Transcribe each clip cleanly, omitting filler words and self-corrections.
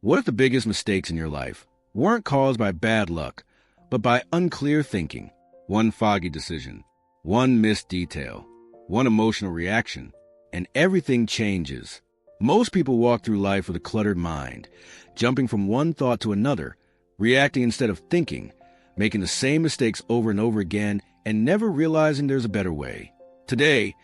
What if the biggest mistakes in your life weren't caused by bad luck, but by unclear thinking? One foggy decision, one missed detail, one emotional reaction, and everything changes. Most people walk through life with a cluttered mind, jumping from one thought to another, reacting instead of thinking, making the same mistakes over and over again, and never realizing there's a better way. Today,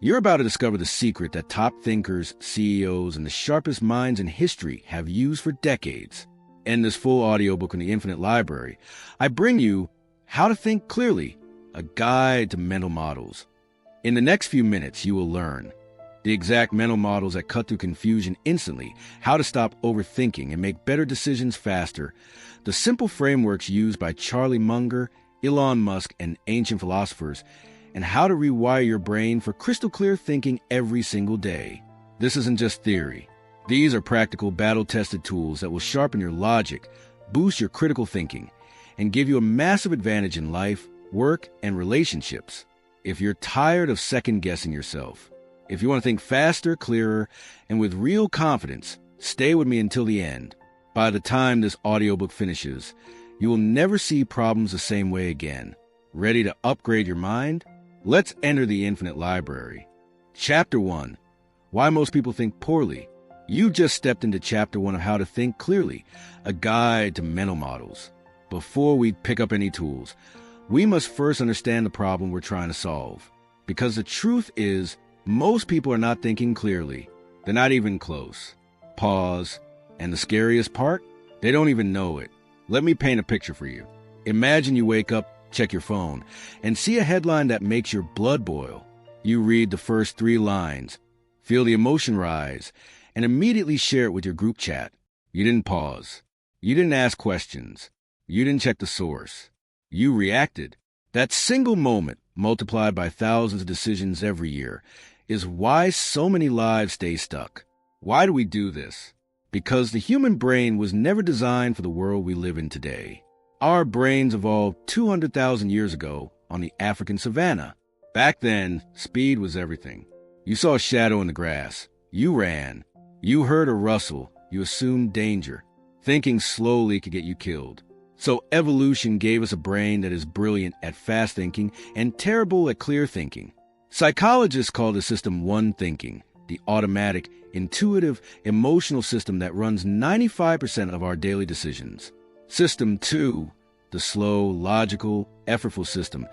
you're about to discover the secret that top thinkers, CEOs, and the sharpest minds in history have used for decades. In this full audiobook in the Infinite Library, I bring you How to Think Clearly, a guide to mental models. In the next few minutes, you will learn the exact mental models that cut through confusion instantly, how to stop overthinking and make better decisions faster, the simple frameworks used by Charlie Munger, Elon Musk, and ancient philosophers, and how to rewire your brain for crystal clear thinking every single day. This isn't just theory. These are practical, battle-tested tools that will sharpen your logic, boost your critical thinking, and give you a massive advantage in life, work, and relationships. If you're tired of second-guessing yourself, if you want to think faster, clearer, and with real confidence, stay with me until the end. By the time this audiobook finishes, you will never see problems the same way again. Ready to upgrade your mind? Let's enter the Infinite Library. Chapter 1. Why Most People Think Poorly. You just stepped into Chapter 1 of How to Think Clearly, a guide to mental models. Before we pick up any tools, we must first understand the problem we're trying to solve. Because the truth is, most people are not thinking clearly. They're not even close. Pause. And the scariest part? They don't even know it. Let me paint a picture for you. Imagine you wake up, check your phone, and see a headline that makes your blood boil. You read the first 3 lines, feel the emotion rise, and immediately share it with your group chat. You didn't pause. You didn't ask questions. You didn't check the source. You reacted. That single moment, multiplied by thousands of decisions every year, is why so many lives stay stuck. Why do we do this? Because the human brain was never designed for the world we live in today. Our brains evolved 200,000 years ago on the African savanna. Back then, speed was everything. You saw a shadow in the grass. You ran. You heard a rustle. You assumed danger. Thinking slowly could get you killed. So evolution gave us a brain that is brilliant at fast thinking and terrible at clear thinking. Psychologists call the system one thinking, the automatic, intuitive, emotional system that runs 95% of our daily decisions. System 2, the slow, logical, effortful system,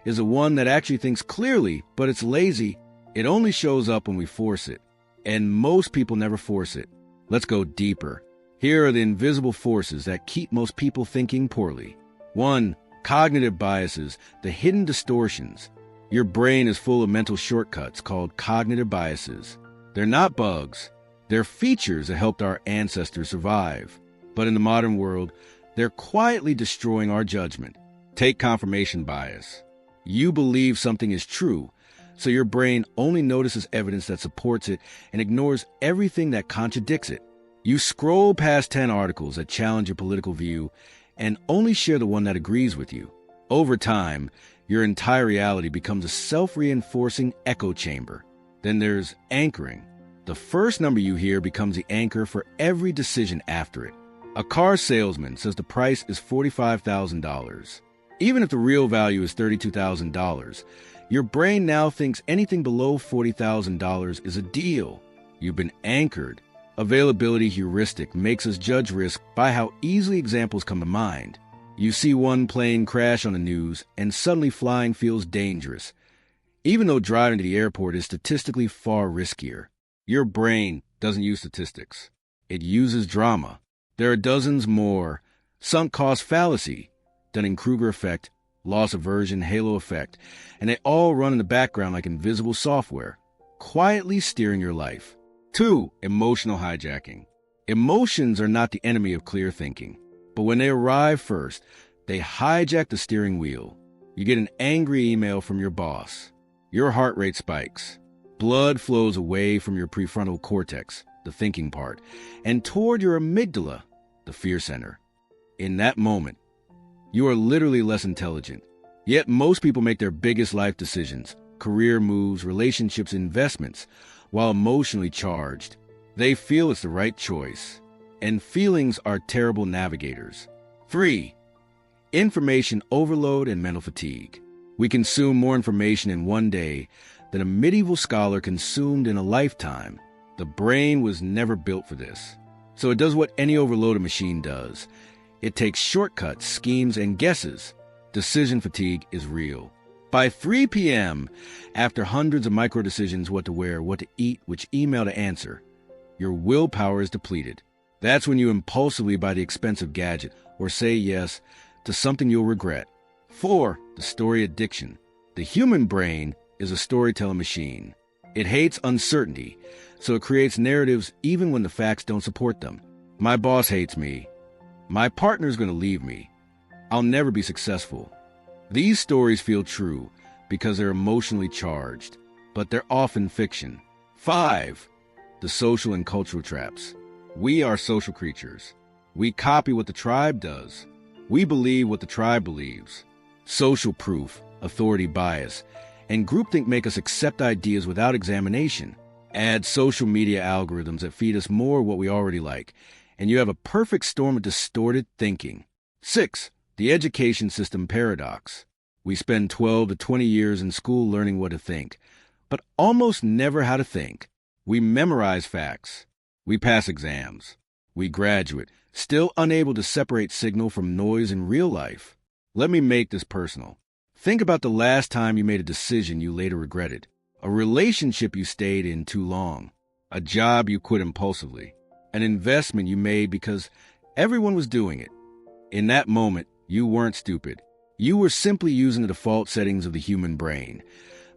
is the one that actually thinks clearly, but it's lazy. It only shows up when we force it. And most people never force it. Let's go deeper. Here are the invisible forces that keep most people thinking poorly. 1. Cognitive biases, the hidden distortions. Your brain is full of mental shortcuts called cognitive biases. They're not bugs. They're features that helped our ancestors survive. But in the modern world, they're quietly destroying our judgment. Take confirmation bias. You believe something is true, so your brain only notices evidence that supports it and ignores everything that contradicts it. You scroll past 10 articles that challenge your political view and only share the one that agrees with you. Over time, your entire reality becomes a self-reinforcing echo chamber. Then there's anchoring. The first number you hear becomes the anchor for every decision after it. A car salesman says the price is $45,000. Even if the real value is $32,000, your brain now thinks anything below $40,000 is a deal. You've been anchored. Availability heuristic makes us judge risk by how easily examples come to mind. You see one plane crash on the news, and suddenly flying feels dangerous, even though driving to the airport is statistically far riskier. Your brain doesn't use statistics. It uses drama. There are dozens more. Sunk cost fallacy, Dunning-Kruger effect, loss aversion, halo effect, and they all run in the background like invisible software, quietly steering your life. 2. Emotional hijacking. Emotions are not the enemy of clear thinking, but when they arrive first, they hijack the steering wheel. You get an angry email from your boss. Your heart rate spikes. Blood flows away from your prefrontal cortex, the thinking part, and toward your amygdala, the fear center. In that moment, you are literally less intelligent. Yet most people make their biggest life decisions, career moves, relationships, investments, while emotionally charged. They feel it's the right choice. and feelings are terrible navigators. 3. Information overload and mental fatigue. We consume more information in one day than a medieval scholar consumed in a lifetime. The brain was never built for this. So it does what any overloaded machine does. It takes shortcuts, schemes, and guesses. Decision fatigue is real. By 3 p.m., after hundreds of micro decisions, what to wear, what to eat, which email to answer, your willpower is depleted. That's when you impulsively buy the expensive gadget or say yes to something you'll regret. 4. The story addiction. The human brain is a storytelling machine. It hates uncertainty, so it creates narratives even when the facts don't support them. My boss hates me. My partner's going to leave me. I'll never be successful. These stories feel true because they're emotionally charged, but they're often fiction. 5. The social and cultural traps. We are social creatures. We copy what the tribe does. We believe what the tribe believes. Social proof, authority bias, and groupthink make us accept ideas without examination. Add social media algorithms that feed us more what we already like, and you have a perfect storm of distorted thinking. 6. The education system paradox. We spend 12 to 20 years in school learning what to think, but almost never how to think. We memorize facts. We pass exams. We graduate, still unable to separate signal from noise in real life. Let me make this personal. Think about the last time you made a decision you later regretted. A relationship you stayed in too long. A job you quit impulsively. An investment you made because everyone was doing it. In that moment, you weren't stupid. You were simply using the default settings of the human brain.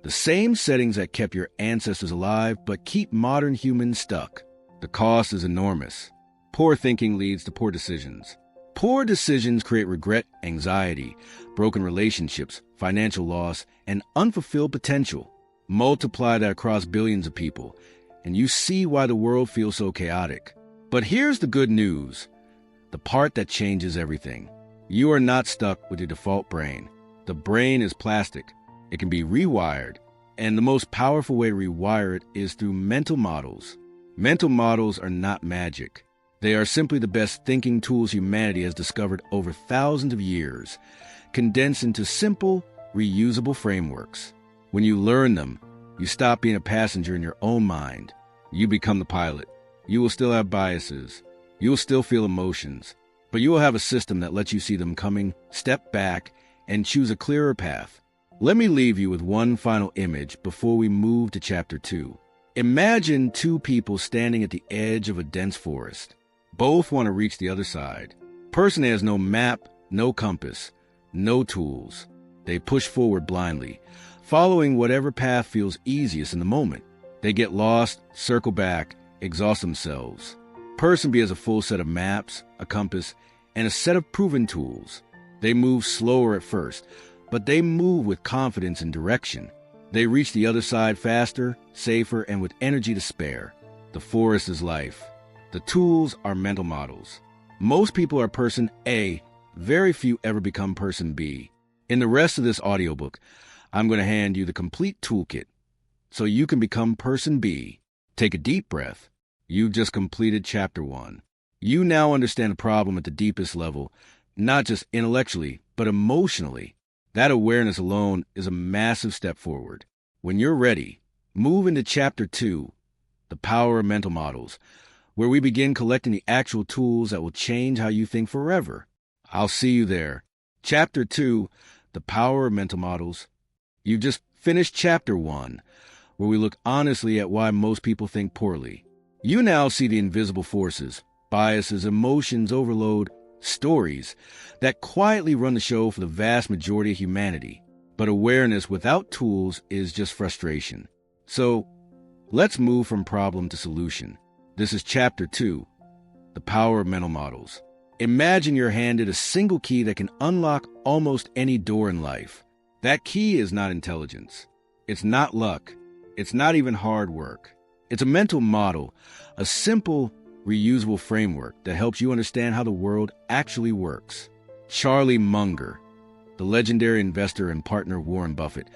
The same settings that kept your ancestors alive but keep modern humans stuck. The cost is enormous. Poor thinking leads to poor decisions. Poor decisions create regret, anxiety, broken relationships, financial loss, and unfulfilled potential. Multiply that across billions of people, and you see why the world feels so chaotic. But here's the good news, the part that changes everything. You are not stuck with your default brain. The brain is plastic. It can be rewired, and the most powerful way to rewire it is through mental models. Mental models are not magic. They are simply the best thinking tools humanity has discovered over thousands of years, condensed into simple, reusable frameworks. When you learn them, you stop being a passenger in your own mind. You become the pilot. You will still have biases. You will still feel emotions, but you will have a system that lets you see them coming, step back, and choose a clearer path. Let me leave you with one final image before we move to Chapter 2. Imagine two people standing at the edge of a dense forest. Both want to reach the other side. Person has no map, no compass, no tools. They push forward blindly, following whatever path feels easiest in the moment. They get lost, circle back, exhaust themselves. Person B has a full set of maps, a compass, and a set of proven tools. They move slower at first, but they move with confidence and direction. They reach the other side faster, safer, and with energy to spare. The forest is life. The tools are mental models. Most people are person A. Very few ever become person B. In the rest of this audiobook, I'm going to hand you the complete toolkit so you can become person B. Take a deep breath. You've just completed Chapter 1. You now understand the problem at the deepest level, not just intellectually, but emotionally. That awareness alone is a massive step forward. When you're ready, move into Chapter 2, The Power of Mental Models, where we begin collecting the actual tools that will change how you think forever. I'll see you there. Chapter 2, The Power of Mental Models. You've just finished Chapter 1, where we look honestly at why most people think poorly. You now see the invisible forces, biases, emotions, overload, stories that quietly run the show for the vast majority of humanity. But awareness without tools is just frustration. So, let's move from problem to solution. This is Chapter 2, The Power of Mental Models. Imagine you're handed a single key that can unlock almost any door in life. That key is not intelligence. It's not luck. It's not even hard work. It's a mental model, a simple, reusable framework that helps you understand how the world actually works. Charlie Munger, the legendary investor and partner of Warren Buffett,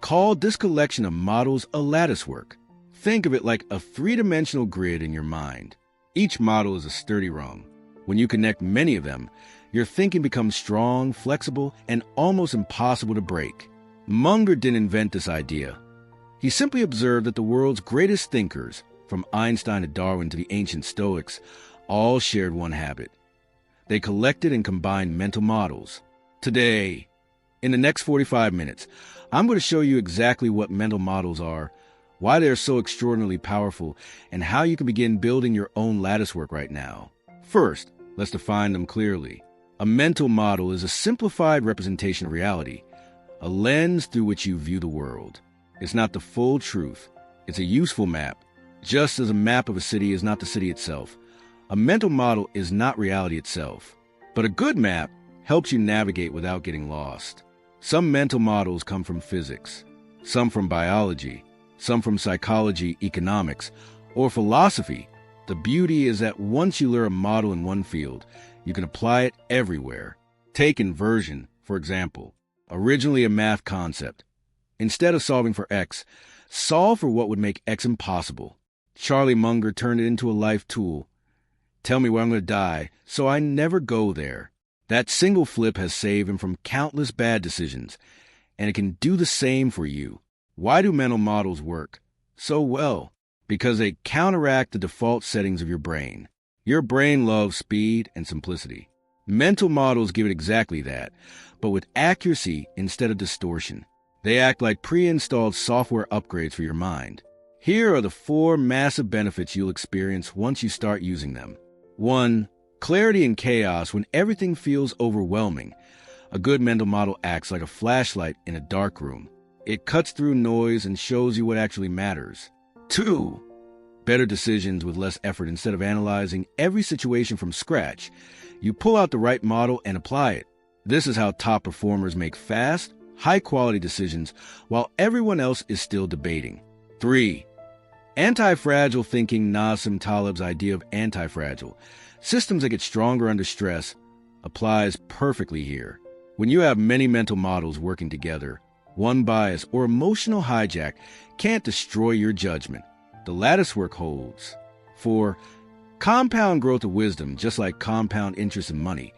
called this collection of models a latticework. Think of it like a three-dimensional grid in your mind. Each model is a sturdy rung. When you connect many of them, your thinking becomes strong, flexible, and almost impossible to break. Munger didn't invent this idea. He simply observed that the world's greatest thinkers, from Einstein to Darwin to the ancient Stoics, all shared one habit. They collected and combined mental models. Today, in the next 45 minutes, I'm going to show you exactly what mental models are, why they're so extraordinarily powerful, and how you can begin building your own latticework right now. First, let's define them clearly. A mental model is a simplified representation of reality, a lens through which you view the world. It's not the full truth. It's a useful map. Just as a map of a city is not the city itself, a mental model is not reality itself. But a good map helps you navigate without getting lost. Some mental models come from physics, some from biology, some from psychology, economics, or philosophy. The beauty is that once you learn a model in one field, you can apply it everywhere. Take inversion, for example. Originally a math concept. Instead of solving for x, solve for what would make x impossible. Charlie Munger turned it into a life tool. Tell me where I'm going to die, so I never go there. That single flip has saved him from countless bad decisions, and it can do the same for you. Why do mental models work so well? Because they counteract the default settings of your brain. Your brain loves speed and simplicity. Mental models give it exactly that, but with accuracy instead of distortion. They act like pre-installed software upgrades for your mind. Here are the 4 massive benefits you'll experience once you start using them. 1. Clarity in chaos when everything feels overwhelming. A good mental model acts like a flashlight in a dark room. It cuts through noise and shows you what actually matters. 2. Better decisions with less effort. Instead of analyzing every situation from scratch, you pull out the right model and apply it. This is how top performers make fast, high-quality decisions while everyone else is still debating. 3. Anti-fragile thinking. Nassim Taleb's idea of anti-fragile, systems that get stronger under stress, applies perfectly here. When you have many mental models working together, one bias or emotional hijack can't destroy your judgment. The latticework holds. 4. Compound growth of wisdom. Just like compound interest in money,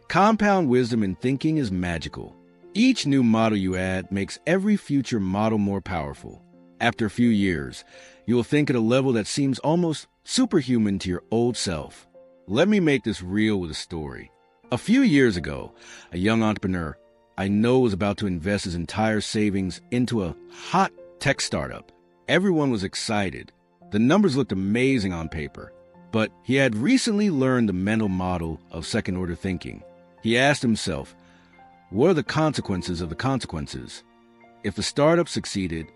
compound wisdom in thinking is magical. Each new model you add makes every future model more powerful. After a few years, you will think at a level that seems almost superhuman to your old self. Let me make this real with a story. A few years ago, a young entrepreneur I know was about to invest his entire savings into a hot tech startup. Everyone was excited. The numbers looked amazing on paper. But he had recently learned the mental model of second-order thinking. He asked himself, what are the consequences of the consequences? If the startup succeeded,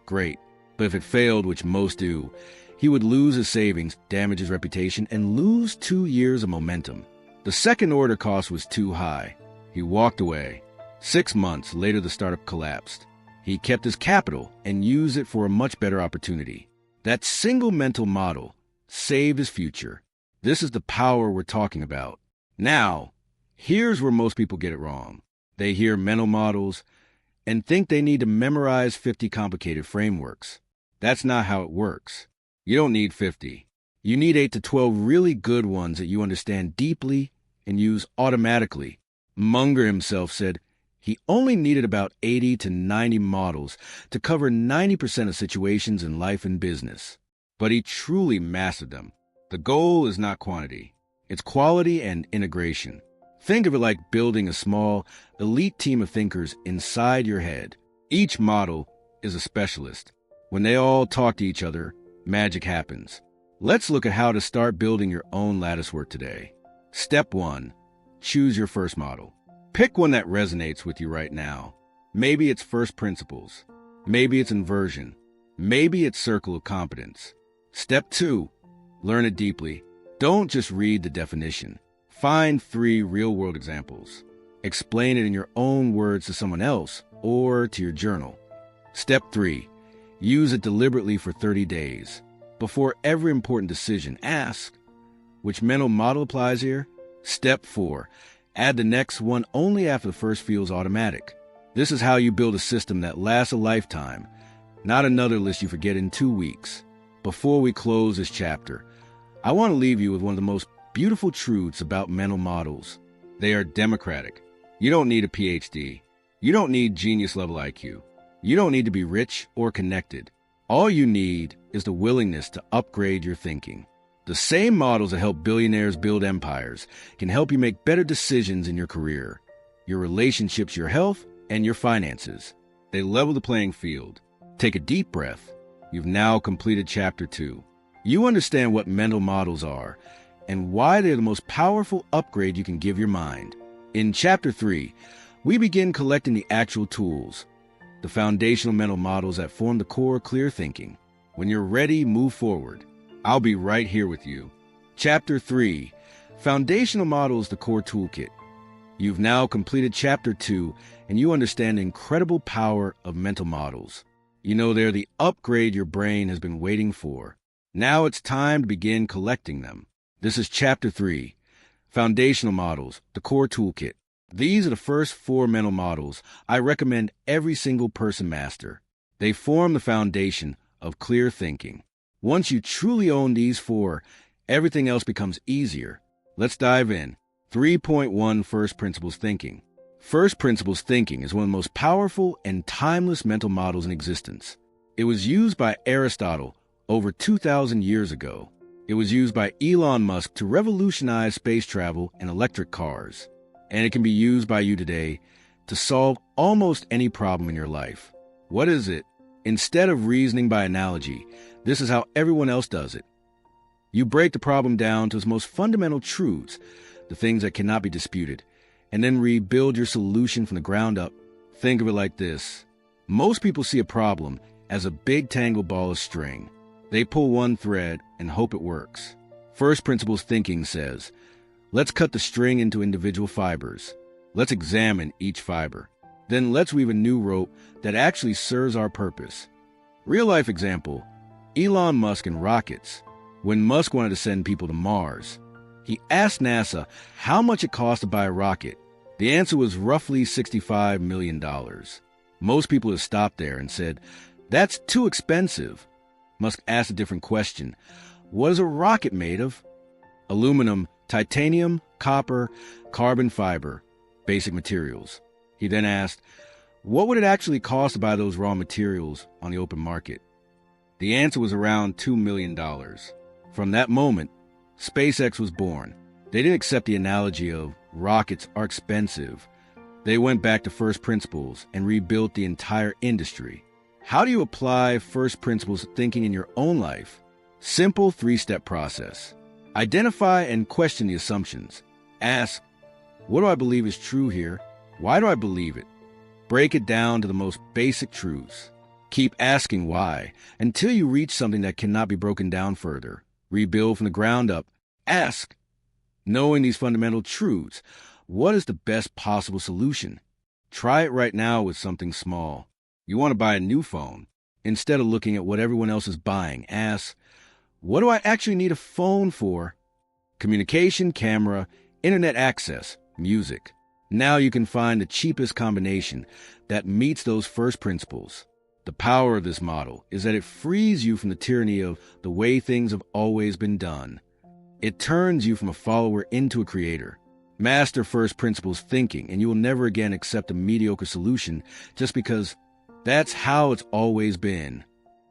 great. But if it failed, which most do, he would lose his savings, damage his reputation, and lose 2 years of momentum. The second-order cost was too high. He walked away. 6 months later, the startup collapsed. He kept his capital and used it for a much better opportunity. That single mental model saved his future. This is the power we're talking about. Now, here's where most people get it wrong. They hear mental models and think they need to memorize 50 complicated frameworks. That's not how it works. You don't need 50. You need 8 to 12 really good ones that you understand deeply and use automatically. Munger himself said he only needed about 80 to 90 models to cover 90% of situations in life and business. But he truly mastered them. The goal is not quantity. It's quality and integration. Think of it like building a small, elite team of thinkers inside your head. Each model is a specialist. When they all talk to each other, magic happens. Let's look at how to start building your own latticework today. Step 1. Choose your first model. Pick one that resonates with you right now. Maybe it's first principles. Maybe it's inversion. Maybe it's circle of competence. Step 2. Learn it deeply. Don't just read the definition. Find 3 real-world examples. Explain it in your own words to someone else or to your journal. Step 3. Use it deliberately for 30 days. Before every important decision, ask, which mental model applies here? Step 4. Add the next one only after the first feels automatic. This is how you build a system that lasts a lifetime, not another list you forget in 2 weeks. Before we close this chapter, I want to leave you with one of the most beautiful truths about mental models. They are democratic. You don't need a PhD. You don't need genius-level IQ. You don't need to be rich or connected. All you need is the willingness to upgrade your thinking. The same models that help billionaires build empires can help you make better decisions in your career, your relationships, your health, and your finances. They level the playing field. Take a deep breath. You've now completed Chapter 2. You understand what mental models are and why they're the most powerful upgrade you can give your mind. In Chapter 3, we begin collecting the actual tools, the foundational mental models that form the core of clear thinking. When you're ready, move forward. I'll be right here with you. Chapter 3, Foundational Models, the Core Toolkit. You've now completed Chapter 2, and you understand the incredible power of mental models. You know they're the upgrade your brain has been waiting for. Now it's time to begin collecting them. This is Chapter 3, Foundational Models, the Core Toolkit. These are the first 4 mental models I recommend every single person master. They form the foundation of clear thinking. Once you truly own these 4, everything else becomes easier. Let's dive in. 3.1 First Principles Thinking. First Principles Thinking is one of the most powerful and timeless mental models in existence. It was used by Aristotle over 2,000 years ago. It was used by Elon Musk to revolutionize space travel and electric cars. And it can be used by you today to solve almost any problem in your life. What is it? Instead of reasoning by analogy, this is how everyone else does it. You break the problem down to its most fundamental truths, the things that cannot be disputed, and then rebuild your solution from the ground up. Think of it like this. Most people see a problem as a big tangled ball of string. They pull one thread and hope it works. First Principles Thinking says, let's cut the string into individual fibers. Let's examine each fiber. Then let's weave a new rope that actually serves our purpose. Real-life example, Elon Musk and rockets. When Musk wanted to send people to Mars, he asked NASA how much it cost to buy a rocket. The answer was roughly $65 million. Most people have stopped there and said, that's too expensive. Musk asked a different question. What is a rocket made of? Aluminum, titanium, copper, carbon fiber, basic materials. He then asked, what would it actually cost to buy those raw materials on the open market? The answer was around $2 million. From that moment, SpaceX was born. They didn't accept the analogy of rockets are expensive. They went back to first principles and rebuilt the entire industry. How do you apply first principles thinking in your own life? Simple 3-step process. Identify and question the assumptions. Ask, what do I believe is true here? Why do I believe it? Break it down to the most basic truths. Keep asking why until you reach something that cannot be broken down further. Rebuild from the ground up. Ask, knowing these fundamental truths, what is the best possible solution? Try it right now with something small. You want to buy a new phone. Instead of looking at what everyone else is buying, ask, what do I actually need a phone for? Communication, camera, internet access, music. Now you can find the cheapest combination that meets those first principles. The power of this model is that it frees you from the tyranny of the way things have always been done. It turns you from a follower into a creator. Master first principles thinking, and you will never again accept a mediocre solution just because that's how it's always been.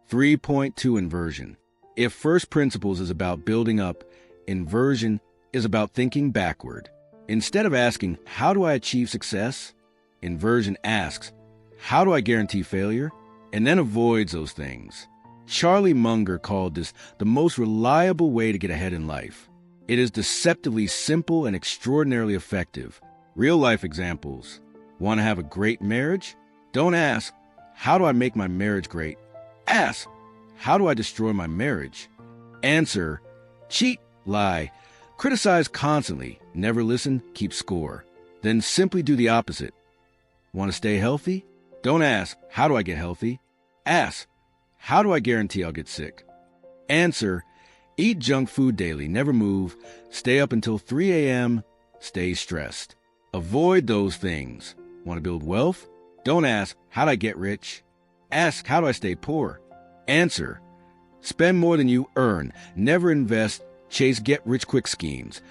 3.2 Inversion. If first principles is about building up, inversion is about thinking backward. Instead of asking, how do I achieve success? Inversion asks, how do I guarantee failure? And then avoids those things. Charlie Munger called this the most reliable way to get ahead in life. It is deceptively simple and extraordinarily effective. Real-life examples. Want to have a great marriage? Don't ask, how do I make my marriage great? Ask, how do I destroy my marriage? Answer, cheat, lie, criticize constantly, never listen, keep score. Then simply do the opposite. Want to stay healthy? Don't ask, how do I get healthy? Ask, how do I guarantee I'll get sick? Answer, eat junk food daily, never move, stay up until 3 a.m., stay stressed. Avoid those things. Want to build wealth? Don't ask, how do I get rich? Ask, how do I stay poor? Answer, spend more than you earn, never invest, Chase get-rich-quick schemes.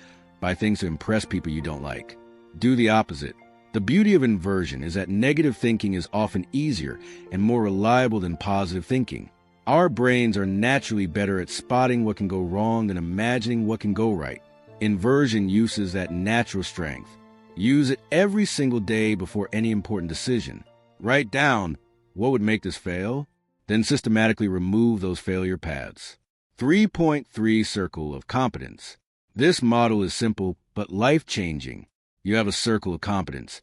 Buy things to impress people you don't like. Do the opposite. The beauty of inversion is that negative thinking is often easier and more reliable than positive thinking. Our brains are naturally better at spotting what can go wrong than imagining what can go right. Inversion uses that natural strength. Use it every single day before any important decision. Write down, what would make this fail? Then systematically remove those failure paths. 3.3 Circle of Competence. This model is simple but life-changing. You have a circle of competence,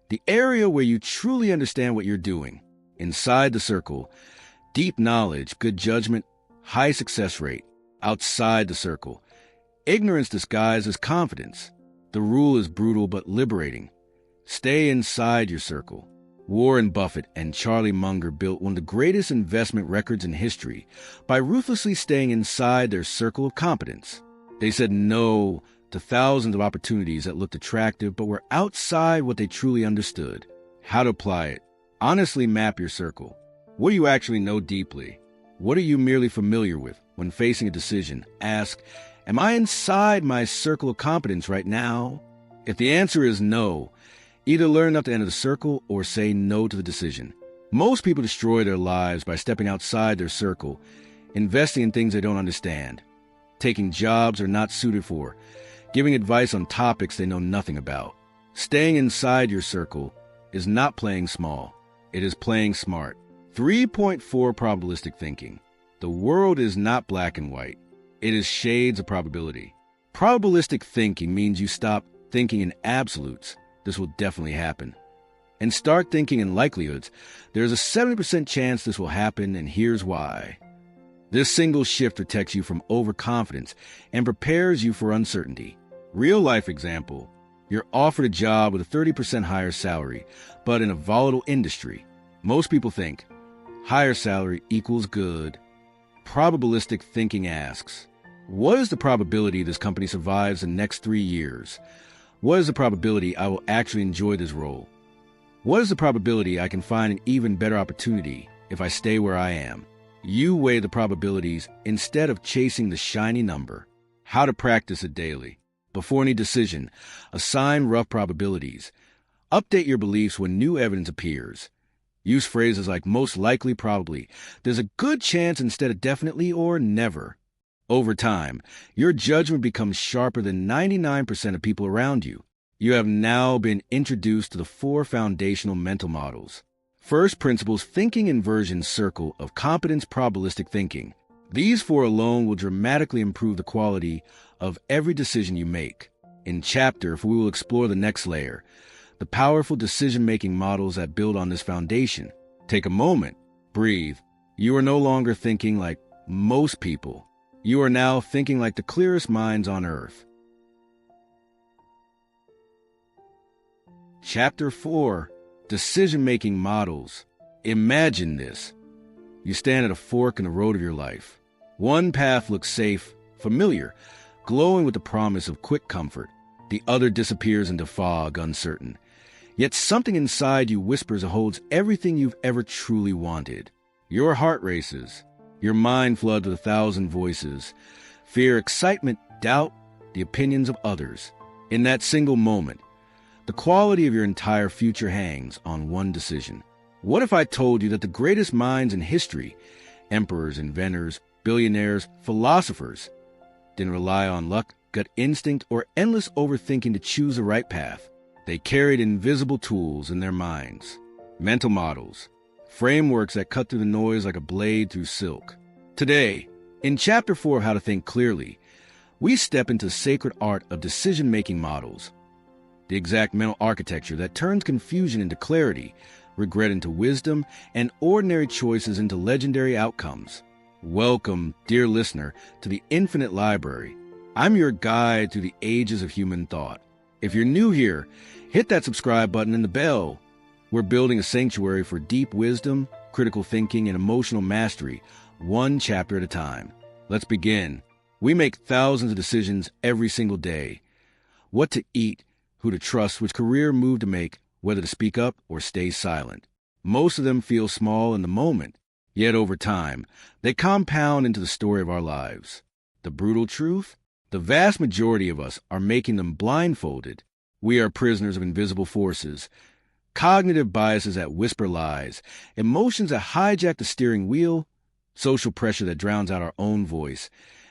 the area where you truly understand what you're doing. Inside the circle, deep knowledge, good judgment, high success rate. Outside the circle, ignorance disguised as confidence. The rule is brutal but liberating. Stay inside your circle. Warren Buffett and Charlie Munger built one of the greatest investment records in history by ruthlessly staying inside their circle of competence. They said no to thousands of opportunities that looked attractive but were outside what they truly understood. How to apply it. Honestly map your circle. What do you actually know deeply? What are you merely familiar with? When facing a decision, ask, am I inside my circle of competence right now? If the answer is no, either learn enough to enter the circle or say no to the decision. Most people destroy their lives by stepping outside their circle, investing in things they don't understand, taking jobs they're not suited for, giving advice on topics they know nothing about. Staying inside your circle is not playing small. It is playing smart. 3.4 Probabilistic Thinking. The world is not black and white. It is shades of probability. Probabilistic thinking means you stop thinking in absolutes. This will definitely happen. And start thinking in likelihoods. There's a 70% chance this will happen, and here's why. This single shift protects you from overconfidence and prepares you for uncertainty. Real life example. You're offered a job with a 30% higher salary, but in a volatile industry. Most people think, higher salary equals good. Probabilistic thinking asks, what is the probability this company survives the next 3 years? What is the probability I will actually enjoy this role? What is the probability I can find an even better opportunity if I stay where I am? You weigh the probabilities instead of chasing the shiny number. How to practice it daily. Before any decision, assign rough probabilities. Update your beliefs when new evidence appears. Use phrases like most likely, probably. There's a good chance instead of definitely or never. Over time, your judgment becomes sharper than 99% of people around you. You have now been introduced to the 4 foundational mental models. First principles thinking inversion circle of competence probabilistic thinking. These 4 alone will dramatically improve the quality of every decision you make. In Chapter 4, we will explore the next layer, the powerful decision-making models that build on this foundation. Take a moment, breathe. You are no longer thinking like most people. You are now thinking like the clearest minds on earth. Chapter 4, Decision-Making Models. Imagine this. You stand at a fork in the road of your life. One path looks safe, familiar, glowing with the promise of quick comfort. The other disappears into fog, uncertain. Yet something inside you whispers and holds everything you've ever truly wanted. Your heart races. Your mind floods with 1,000 voices. Fear, excitement, doubt, the opinions of others. In that single moment, the quality of your entire future hangs on one decision. What if I told you that the greatest minds in history, emperors, inventors, billionaires, philosophers, didn't rely on luck, gut instinct, or endless overthinking to choose the right path? They carried invisible tools in their minds, mental models, frameworks that cut through the noise like a blade through silk. Today, in Chapter 4 of How to Think Clearly, we step into the sacred art of decision-making models, the exact mental architecture that turns confusion into clarity, regret into wisdom, and ordinary choices into legendary outcomes. Welcome, dear listener, to the Infinite Library. I'm your guide through the ages of human thought. If you're new here, hit that subscribe button and the bell. We're building a sanctuary for deep wisdom, critical thinking, and emotional mastery, one chapter at a time. Let's begin. We make thousands of decisions every single day. What to eat, who to trust, which career move to make, whether to speak up or stay silent. Most of them feel small in the moment, yet over time, they compound into the story of our lives. The brutal truth? The vast majority of us are making them blindfolded. We are prisoners of invisible forces, cognitive biases that whisper lies, emotions that hijack the steering wheel, social pressure that drowns out our own voice,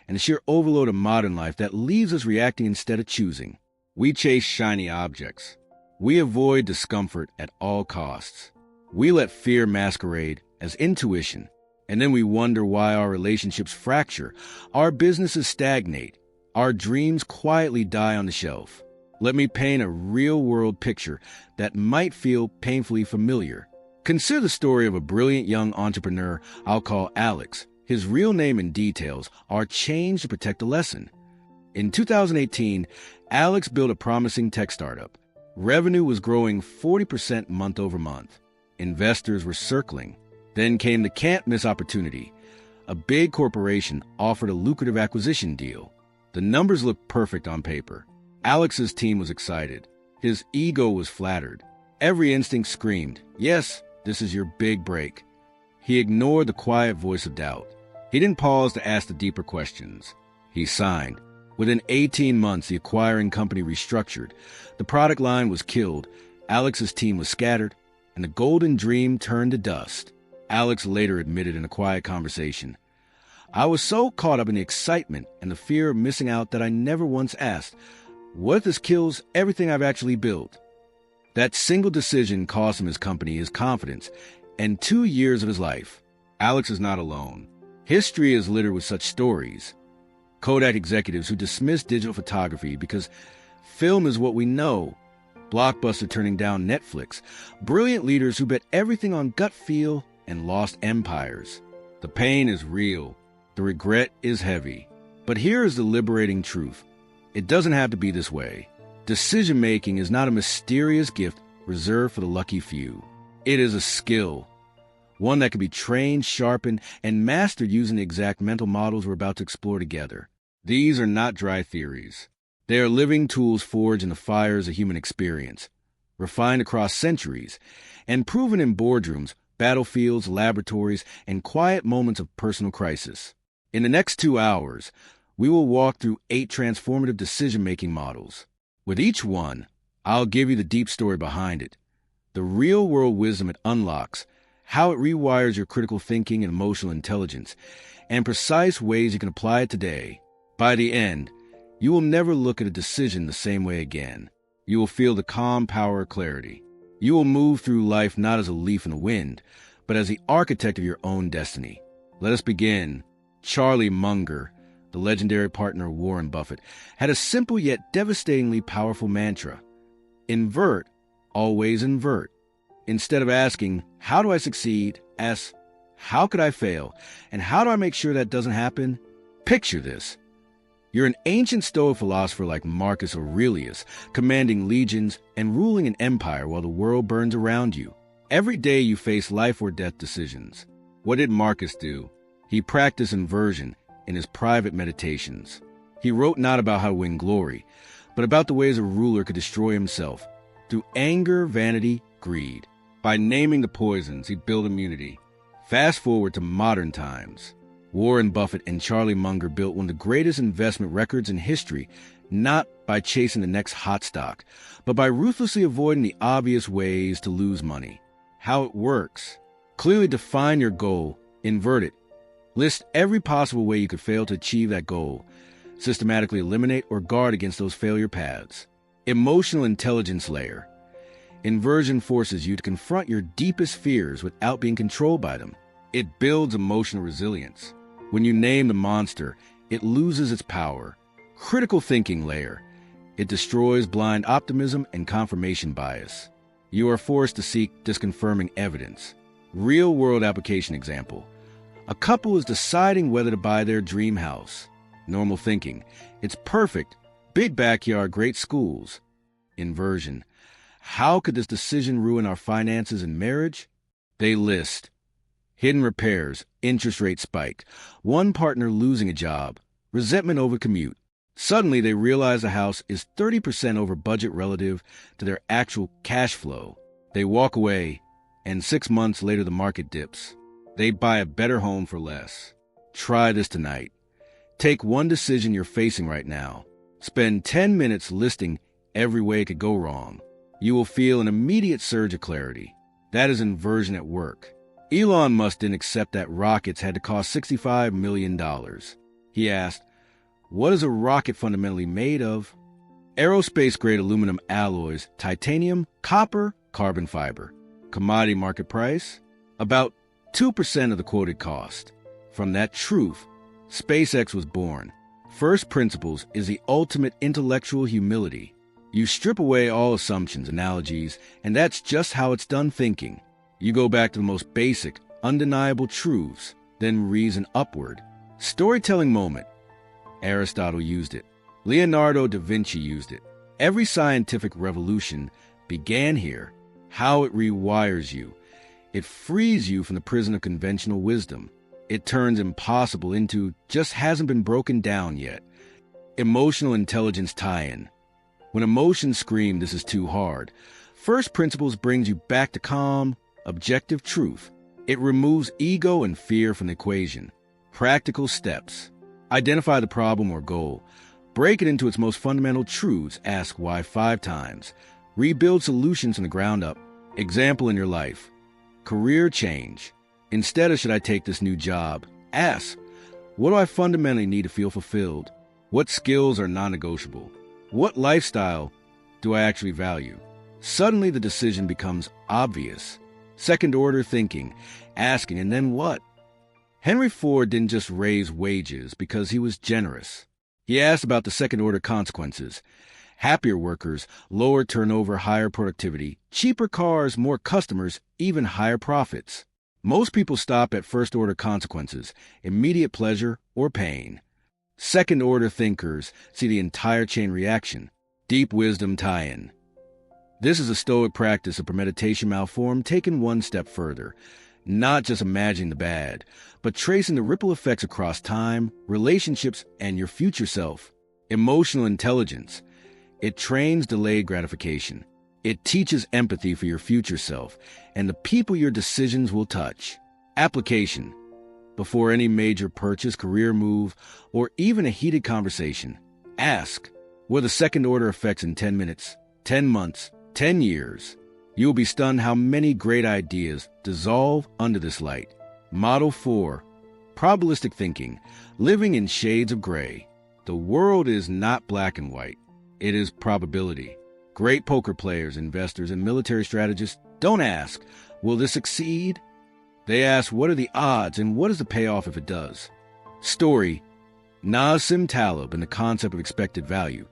and the sheer overload of modern life that leaves us reacting instead of choosing. We chase shiny objects. We avoid discomfort at all costs. We let fear masquerade as intuition, and then we wonder why our relationships fracture, our businesses stagnate, our dreams quietly die on the shelf. Let me paint a real-world picture that might feel painfully familiar. Consider the story of a brilliant young entrepreneur I'll call Alex. His real name and details are changed to protect the lesson. In 2018, Alex built a promising tech startup. Revenue was growing 40% month over month. Investors were circling. Then came the can't-miss opportunity. A big corporation offered a lucrative acquisition deal. The numbers looked perfect on paper. Alex's team was excited. His ego was flattered. Every instinct screamed, "Yes, this is your big break." He ignored the quiet voice of doubt. He didn't pause to ask the deeper questions. He signed. Within 18 months, the acquiring company restructured. The product line was killed. Alex's team was scattered, and the golden dream turned to dust. Alex later admitted in a quiet conversation, "I was so caught up in the excitement and the fear of missing out that I never once asked, what if this kills everything I've actually built?" That single decision cost him his company, his confidence, and 2 years of his life. Alex is not alone. History is littered with such stories. Kodak executives who dismissed digital photography because film is what we know. Blockbuster turning down Netflix. Brilliant leaders who bet everything on gut feel and lost empires. The pain is real. The regret is heavy. But here is the liberating truth. It doesn't have to be this way. Decision-making is not a mysterious gift reserved for the lucky few. It is a skill, one that can be trained, sharpened, and mastered using the exact mental models we're about to explore together. These are not dry theories. They are living tools forged in the fires of human experience, refined across centuries, and proven in boardrooms, battlefields, laboratories, and quiet moments of personal crisis. In the next 2 hours, we will walk through 8 transformative decision-making models. With each one, I'll give you the deep story behind it, the real-world wisdom it unlocks, how it rewires your critical thinking and emotional intelligence, and precise ways you can apply it today. By the end, you will never look at a decision the same way again. You will feel the calm power of clarity. You will move through life not as a leaf in the wind, but as the architect of your own destiny. Let us begin. Charlie Munger, the legendary partner of Warren Buffett, had a simple yet devastatingly powerful mantra. Invert, always invert. Instead of asking, how do I succeed, ask, how could I fail? And how do I make sure that doesn't happen? Picture this. You're an ancient Stoic philosopher like Marcus Aurelius, commanding legions and ruling an empire while the world burns around you. Every day you face life or death decisions. What did Marcus do? He practiced inversion in his private meditations. He wrote not about how to win glory, but about the ways a ruler could destroy himself through anger, vanity, greed. By naming the poisons, he built immunity. Fast forward to modern times. Warren Buffett and Charlie Munger built one of the greatest investment records in history, not by chasing the next hot stock, but by ruthlessly avoiding the obvious ways to lose money. How it works. Clearly define your goal, invert it. List every possible way you could fail to achieve that goal. Systematically eliminate or guard against those failure paths. Emotional intelligence layer. Inversion forces you to confront your deepest fears without being controlled by them. It builds emotional resilience. When you name the monster, it loses its power. Critical thinking layer. It destroys blind optimism and confirmation bias. You are forced to seek disconfirming evidence. Real-world application example. A couple is deciding whether to buy their dream house. Normal thinking. It's perfect. Big backyard, great schools. Inversion. How could this decision ruin our finances and marriage? They list. Hidden repairs, interest rate spike, one partner losing a job, resentment over commute. Suddenly they realize the house is 30% over budget relative to their actual cash flow. They walk away, and 6 months later the market dips. They buy a better home for less. Try this tonight. Take one decision you're facing right now. Spend 10 minutes listing every way it could go wrong. You will feel an immediate surge of clarity. That is inversion at work. Elon Musk didn't accept that rockets had to cost $65 million. He asked, what is a rocket fundamentally made of? Aerospace-grade aluminum alloys, titanium, copper, carbon fiber. Commodity market price? About 2% of the quoted cost. From that truth, SpaceX was born. First principles is the ultimate intellectual humility. You strip away all assumptions, analogies, and that's just how it's done thinking. You go back to the most basic, undeniable truths, then reason upward. Storytelling moment. Aristotle used it. Leonardo da Vinci used it. Every scientific revolution began here. How it rewires you. It frees you from the prison of conventional wisdom. It turns impossible into just hasn't been broken down yet. Emotional intelligence tie-in. When emotions scream, this is too hard. First principles brings you back to calm, objective truth. It removes ego and fear from the equation. Practical steps. Identify the problem or goal. Break it into its most fundamental truths. Ask why 5 times. Rebuild solutions from the ground up. Example in your life. Career change. Instead of should I take this new job, ask, what do I fundamentally need to feel fulfilled? What skills are non-negotiable? What lifestyle do I actually value? Suddenly the decision becomes obvious. Second-order thinking, asking, and then what? Henry Ford didn't just raise wages because he was generous. He asked about the second-order consequences. Happier workers, lower turnover, higher productivity, cheaper cars, more customers, even higher profits. Most people stop at first-order consequences, immediate pleasure or pain. Second-order thinkers see the entire chain reaction, deep wisdom tie-in. This is a Stoic practice of premeditation malform taken one step further, not just imagining the bad, but tracing the ripple effects across time, relationships, and your future self. Emotional intelligence. It trains delayed gratification. It teaches empathy for your future self and the people your decisions will touch. Application. Before any major purchase, career move, or even a heated conversation, ask, what are the second-order effects in 10 minutes, 10 months, 10 years? You will be stunned how many great ideas dissolve under this light. Model 4. Probabilistic Thinking. Living in shades of gray. The world is not black and white. It is probability. Great poker players, investors, and military strategists don't ask, will this succeed? They ask, what are the odds and what is the payoff if it does? Story. Nassim Taleb and the concept of expected value,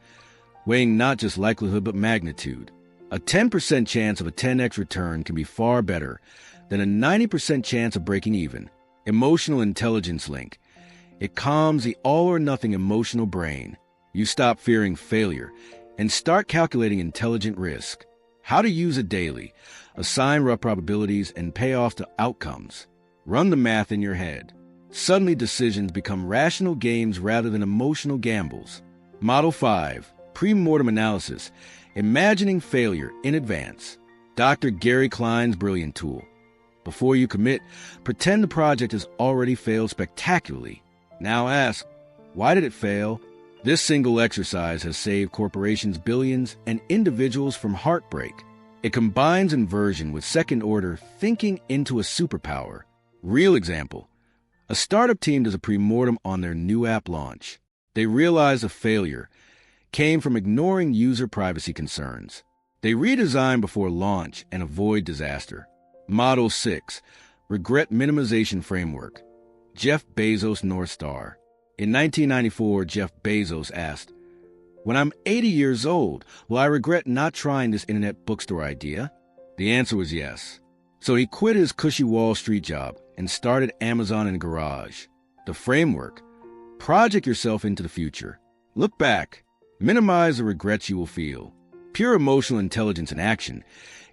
weighing not just likelihood but magnitude. A 10% chance of a 10x return can be far better than a 90% chance of breaking even. Emotional intelligence link. It calms the all-or-nothing emotional brain. You stop fearing failure and start calculating intelligent risk. How to use it daily. Assign rough probabilities and payoffs to outcomes. Run the math in your head. Suddenly decisions become rational games rather than emotional gambles. Model 5. Pre-mortem analysis. Imagining failure in advance. Dr. Gary Klein's brilliant tool. Before you commit, pretend the project has already failed spectacularly. Now ask, why did it fail? This single exercise has saved corporations billions and individuals from heartbreak. It combines inversion with second-order thinking into a superpower. Real example. A startup team does a pre-mortem on their new app launch. They realize a failure came from ignoring user privacy concerns. They redesign before launch and avoid disaster. Model 6. Regret Minimization Framework. Jeff Bezos' North Star. In 1994, Jeff Bezos asked, when I'm 80 years old, will I regret not trying this internet bookstore idea? The answer was yes. So he quit his cushy Wall Street job and started Amazon in a garage. The framework. Project yourself into the future. Look back. Minimize the regrets you will feel. Pure emotional intelligence in action.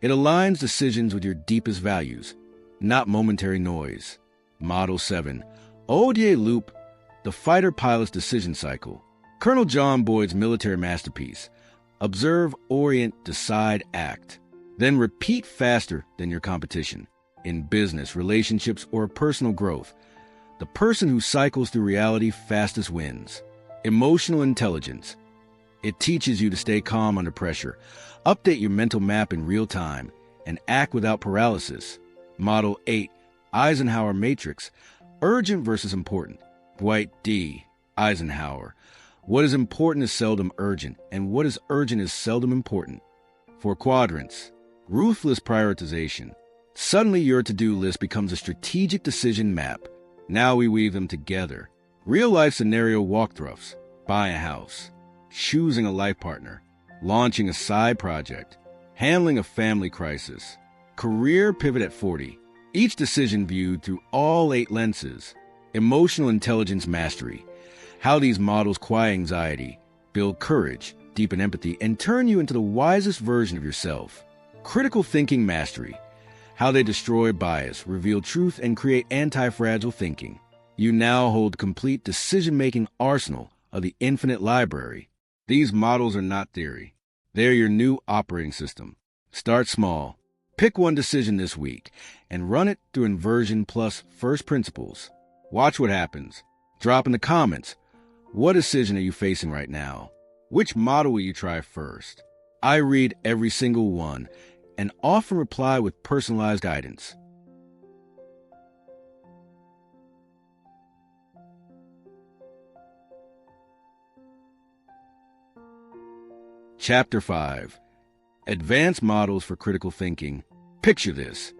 It aligns decisions with your deepest values, not momentary noise. Model 7. ODA Loop. The fighter pilot's decision cycle. Colonel John Boyd's military masterpiece. Observe, orient, decide, act. Then repeat faster than your competition. In business, relationships, or personal growth. The person who cycles through reality fastest wins. Emotional intelligence. It teaches you to stay calm under pressure, update your mental map in real time, and act without paralysis. Model 8, Eisenhower Matrix. Urgent versus important. Dwight D. Eisenhower. What is important is seldom urgent, and what is urgent is seldom important. 4 quadrants. Ruthless prioritization. Suddenly your to-do list becomes a strategic decision map. Now we weave them together. Real-life scenario walkthroughs. Buying a house. Choosing a life partner. Launching a side project. Handling a family crisis. Career pivot at 40. Each decision viewed through all 8 lenses. Emotional intelligence mastery. How these models quiet anxiety, build courage, deepen empathy, and turn you into the wisest version of yourself. Critical thinking mastery. How they destroy bias, reveal truth, and create anti-fragile thinking. You now hold complete decision-making arsenal of the infinite library. These models are not theory. They're your new operating system. Start small. Pick one decision this week and run it through inversion plus first principles. Watch what happens. Drop in the comments. What decision are you facing right now? Which model will you try first? I read every single one and often reply with personalized guidance. Chapter 5. Advanced Models for Critical Thinking. Picture this.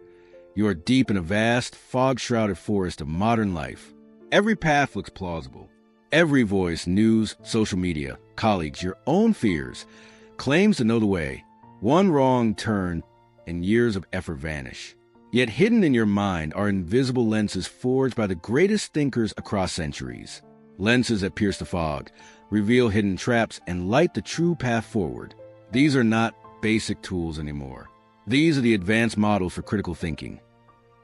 You are deep in a vast, fog-shrouded forest of modern life. Every path looks plausible. Every voice, news, social media, colleagues, your own fears, claims to know the way. One wrong turn and years of effort vanish. Yet hidden in your mind are invisible lenses forged by the greatest thinkers across centuries. Lenses that pierce the fog, reveal hidden traps, and light the true path forward. These are not basic tools anymore. These are the advanced models for critical thinking.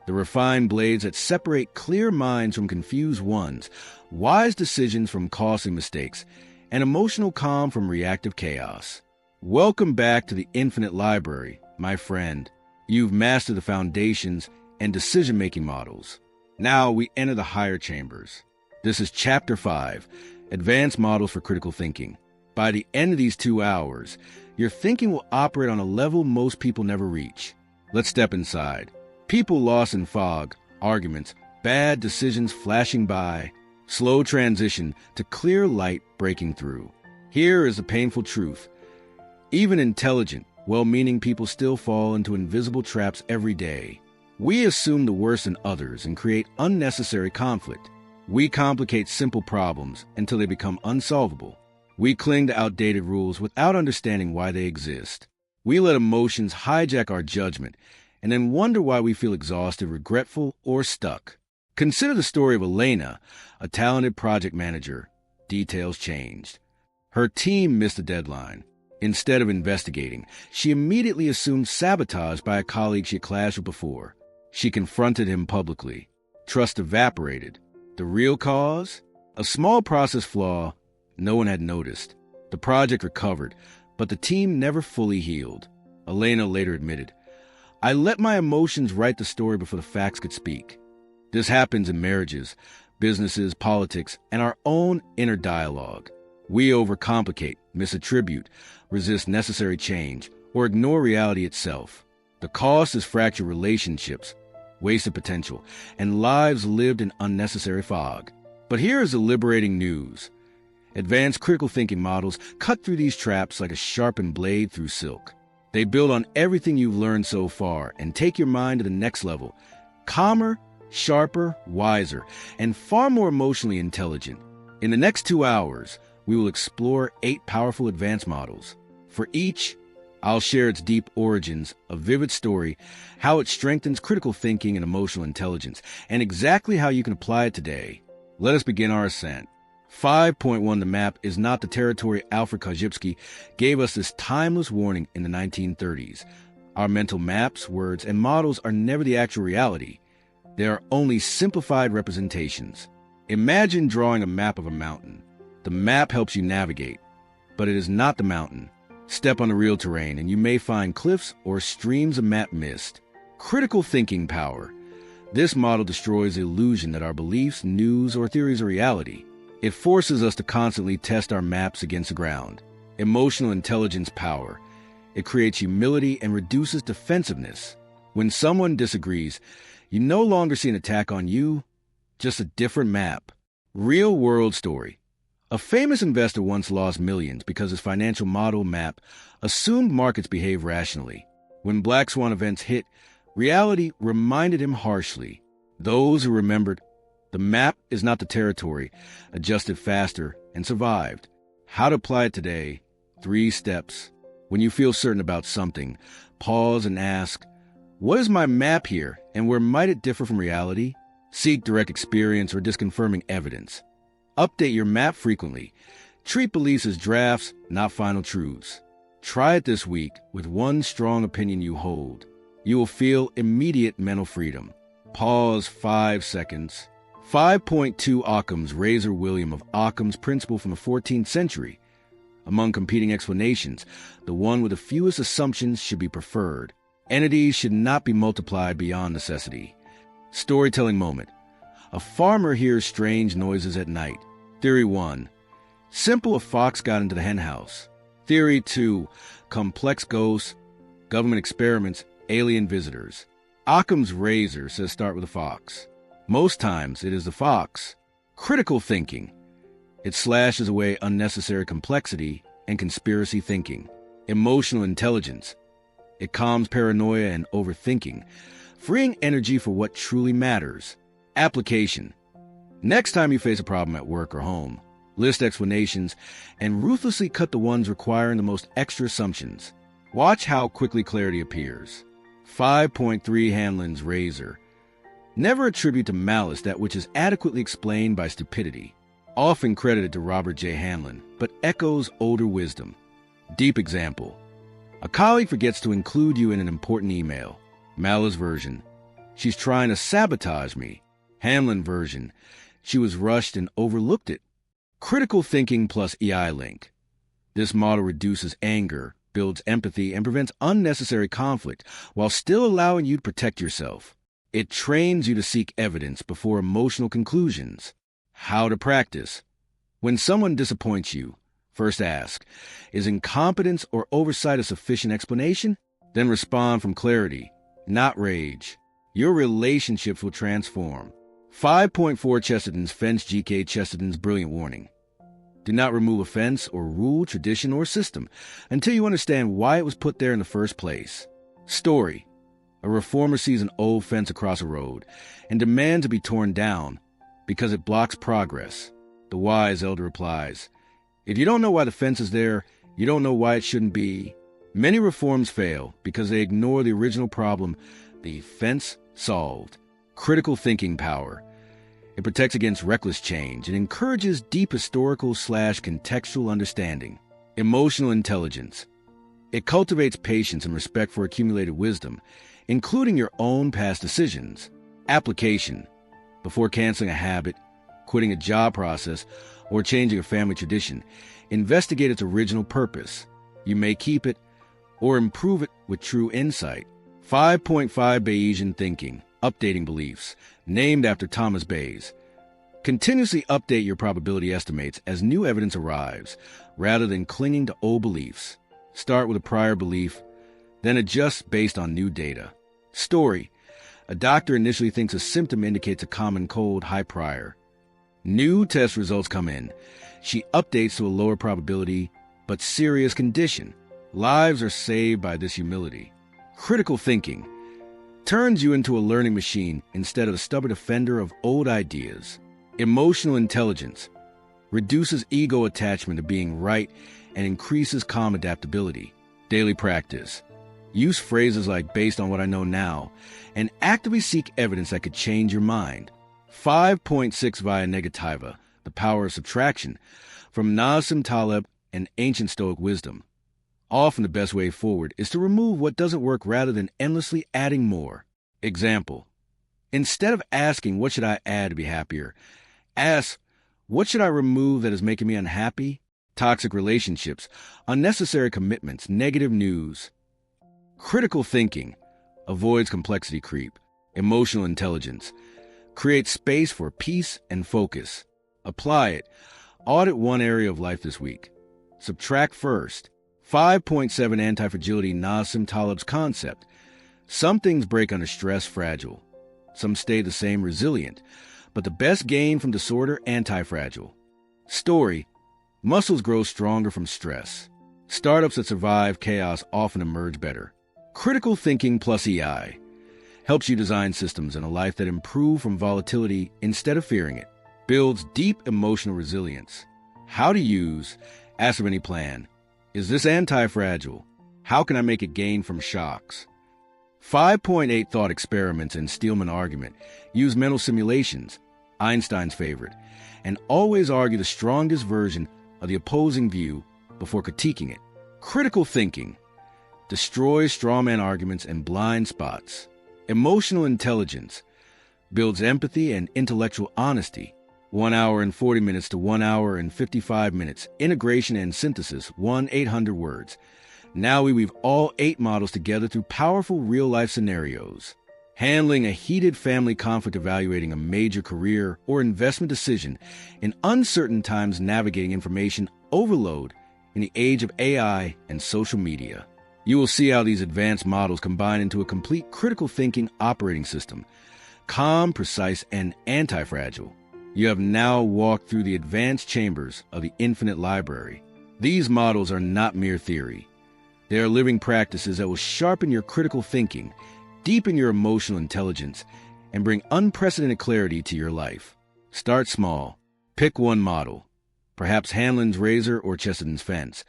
The refined blades that separate clear minds from confused ones, wise decisions from costly mistakes, and emotional calm from reactive chaos. Welcome back to the infinite library, my friend. You've mastered the foundations and decision-making models. Now we enter the higher chambers. This is Chapter 5, Advanced Models for Critical Thinking. By the end of these 2 hours, your thinking will operate on a level most people never reach. Let's step inside. People lost in fog, arguments, bad decisions flashing by, slow transition to clear light breaking through. Here is the painful truth. Even intelligent, well-meaning people still fall into invisible traps every day. We assume the worst in others and create unnecessary conflict. We complicate simple problems until they become unsolvable. We cling to outdated rules without understanding why they exist. We let emotions hijack our judgment and then wonder why we feel exhausted, regretful, or stuck. Consider the story of Elena, a talented project manager. Details changed. Her team missed a deadline. Instead of investigating, she immediately assumed sabotage by a colleague she had clashed with before. She confronted him publicly. Trust evaporated. The real cause? A small process flaw no one had noticed. The project recovered, but the team never fully healed. Elena later admitted, "I let my emotions write the story before the facts could speak." This happens in marriages, businesses, politics, and our own inner dialogue. We overcomplicate, misattribute, resist necessary change, or ignore reality itself. The cost is fractured relationships, wasted potential, and lives lived in unnecessary fog. But here is the liberating news. Advanced critical thinking models cut through these traps like a sharpened blade through silk. They build on everything you've learned so far and take your mind to the next level. Calmer, sharper, wiser, and far more emotionally intelligent. In the next 2 hours, we will explore 8 powerful advanced models. For each, I'll share its deep origins, a vivid story, how it strengthens critical thinking and emotional intelligence, and exactly how you can apply it today. Let us begin our ascent. 5.1 The map is not the territory. Alfred Korzybski gave us this timeless warning in the 1930s. Our mental maps, words, and models are never the actual reality. They are only simplified representations. Imagine drawing a map of a mountain. The map helps you navigate, but it is not the mountain. Step on the real terrain and you may find cliffs or streams of map mist. Critical thinking power. This model destroys the illusion that our beliefs, news, or theories are reality. It forces us to constantly test our maps against the ground. Emotional intelligence power. It creates humility and reduces defensiveness. When someone disagrees, you no longer see an attack on you, just a different map. Real-world story. A famous investor once lost millions because his financial model map assumed markets behave rationally. When black swan events hit, reality reminded him harshly. Those who remembered, the map is not the territory, adjusted faster and survived. How to apply it today? 3 steps. When you feel certain about something, pause and ask, what is my map here, and where might it differ from reality? Seek direct experience or disconfirming evidence. Update your map frequently. Treat beliefs as drafts, not final truths. Try it this week with one strong opinion you hold. You will feel immediate mental freedom. Pause 5 seconds. 5.2 Occam's Razor William of Occam's principle from the 14th century. Among competing explanations, the one with the fewest assumptions should be preferred. Entities should not be multiplied beyond necessity. Storytelling moment. A farmer hears strange noises at night. Theory 1. Simple, a fox got into the henhouse. Theory 2. Complex ghosts, government experiments, alien visitors. Occam's razor says start with a fox. Most times it is the fox. Critical thinking. It slashes away unnecessary complexity and conspiracy thinking. Emotional intelligence. It calms paranoia and overthinking, freeing energy for what truly matters. Application. Next time you face a problem at work or home, list explanations and ruthlessly cut the ones requiring the most extra assumptions. Watch how quickly clarity appears. 5.3 Hanlon's razor. Never attribute to malice that which is adequately explained by stupidity. Often credited to Robert J. Hanlon, but echoes older wisdom. Deep example. A colleague forgets to include you in an important email. Malice version. She's trying to sabotage me. Hanlon version. She was rushed and overlooked it. Critical thinking plus EI link. This model reduces anger, builds empathy, and prevents unnecessary conflict while still allowing you to protect yourself. It trains you to seek evidence before emotional conclusions. How to practice. When someone disappoints you, first ask, is incompetence or oversight a sufficient explanation? Then respond from clarity, not rage. Your relationships will transform. 5.4 Chesterton's Fence G.K. Chesterton's brilliant warning. Do not remove a fence or rule, tradition, or system until you understand why it was put there in the first place. Story. A reformer sees an old fence across a road and demands to be torn down because it blocks progress. The wise elder replies, if you don't know why the fence is there, you don't know why it shouldn't be. Many reforms fail because they ignore the original problem, the fence solved. Critical thinking power. It protects against reckless change and encourages deep historical/contextual understanding. Emotional intelligence. It cultivates patience and respect for accumulated wisdom, including your own past decisions. Application. Before canceling a habit, quitting a job process, or changing a family tradition, investigate its original purpose. You may keep it or improve it with true insight. 5.5 Bayesian Thinking. Updating beliefs, named after Thomas Bayes. Continuously update your probability estimates as new evidence arrives, rather than clinging to old beliefs. Start with a prior belief, then adjust based on new data. Story. A doctor initially thinks a symptom indicates a common cold, high prior. New test results come in. She updates to a lower probability, but serious condition. Lives are saved by this humility. Critical thinking. Turns you into a learning machine instead of a stubborn defender of old ideas. Emotional intelligence. Reduces ego attachment to being right and increases calm adaptability. Daily practice. Use phrases like based on what I know now and actively seek evidence that could change your mind. 5.6 Via Negativa, the power of subtraction, from Nassim Taleb and ancient Stoic wisdom. Often the best way forward is to remove what doesn't work rather than endlessly adding more. Example. Instead of asking, what should I add to be happier? Ask, what should I remove that is making me unhappy? Toxic relationships, unnecessary commitments, negative news. Critical thinking avoids complexity creep. Emotional intelligence. Create space for peace and focus. Apply it. Audit one area of life this week. Subtract first. 5.7 Anti-Fragility Nassim Taleb's concept. Some things break under stress fragile. Some stay the same resilient. But the best gain from disorder anti-fragile. Story. Muscles grow stronger from stress. Startups that survive chaos often emerge better. Critical thinking plus EI. Helps you design systems in a life that improve from volatility instead of fearing it. Builds deep emotional resilience. How to use. Ask of any plan. Is this anti-fragile? How can I make it gain from shocks? 5.8 Thought experiments and Steelman argument. Use mental simulations, Einstein's favorite, and always argue the strongest version of the opposing view before critiquing it. Critical thinking. Destroys strawman arguments and blind spots. Emotional intelligence. Builds empathy and intellectual honesty. 1 hour and 40 minutes to 1 hour and 55 minutes. Integration and synthesis, 1-800 words. Now we weave all 8 models together through powerful real-life scenarios. Handling a heated family conflict, evaluating a major career or investment decision, in uncertain times navigating information overload in the age of AI and social media. You will see how these advanced models combine into a complete critical thinking operating system, calm, precise, and anti-fragile. You have now walked through the advanced chambers of the infinite library. These models are not mere theory. They are living practices that will sharpen your critical thinking, deepen your emotional intelligence, and bring unprecedented clarity to your life. Start small. Pick one model, perhaps Hanlon's razor or Chesterton's fence,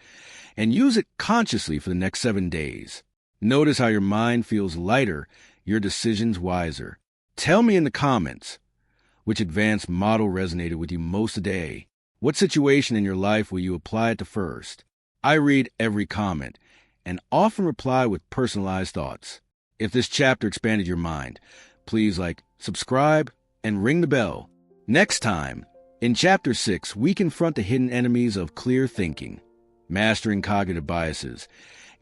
and use it consciously for the next 7 days. Notice how your mind feels lighter, your decisions wiser. Tell me in the comments, which advanced model resonated with you most today? What situation in your life will you apply it to first? I read every comment and often reply with personalized thoughts. If this chapter expanded your mind, please subscribe, and ring the bell. Next time, in Chapter 6, we confront the hidden enemies of clear thinking, mastering cognitive biases,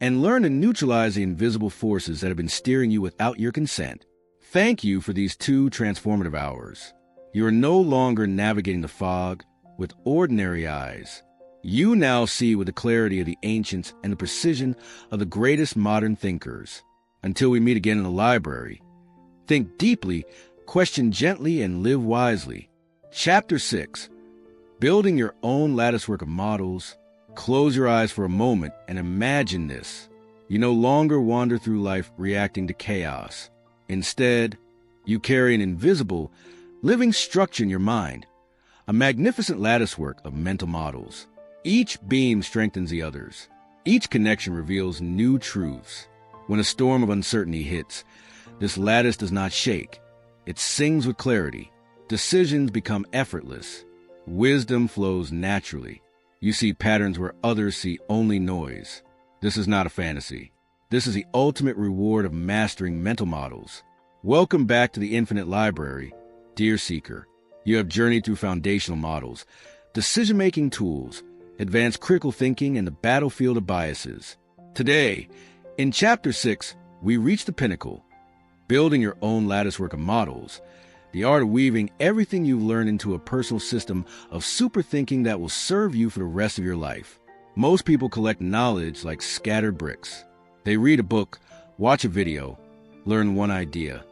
and learn to neutralize the invisible forces that have been steering you without your consent. Thank you for these 2 transformative hours. You are no longer navigating the fog with ordinary eyes. You now see with the clarity of the ancients and the precision of the greatest modern thinkers. Until we meet again in the library, think deeply, question gently, and live wisely. Chapter 6. Building your own latticework of models. Close your eyes for a moment and imagine this. You no longer wander through life reacting to chaos. Instead, you carry an invisible, living structure in your mind, a magnificent latticework of mental models. Each beam strengthens the others. Each connection reveals new truths. When a storm of uncertainty hits, this lattice does not shake. It sings with clarity. Decisions become effortless. Wisdom flows naturally. You see patterns where others see only noise. This is not a fantasy. This is the ultimate reward of mastering mental models. Welcome back to the Infinite Library, dear seeker. You have journeyed through foundational models, decision-making tools, advanced critical thinking, and the battlefield of biases. Today, in Chapter 6, we reach the pinnacle, building your own latticework of models, the art of weaving everything you've learned into a personal system of super thinking that will serve you for the rest of your life. Most people collect knowledge like scattered bricks. They read a book, watch a video, learn one idea,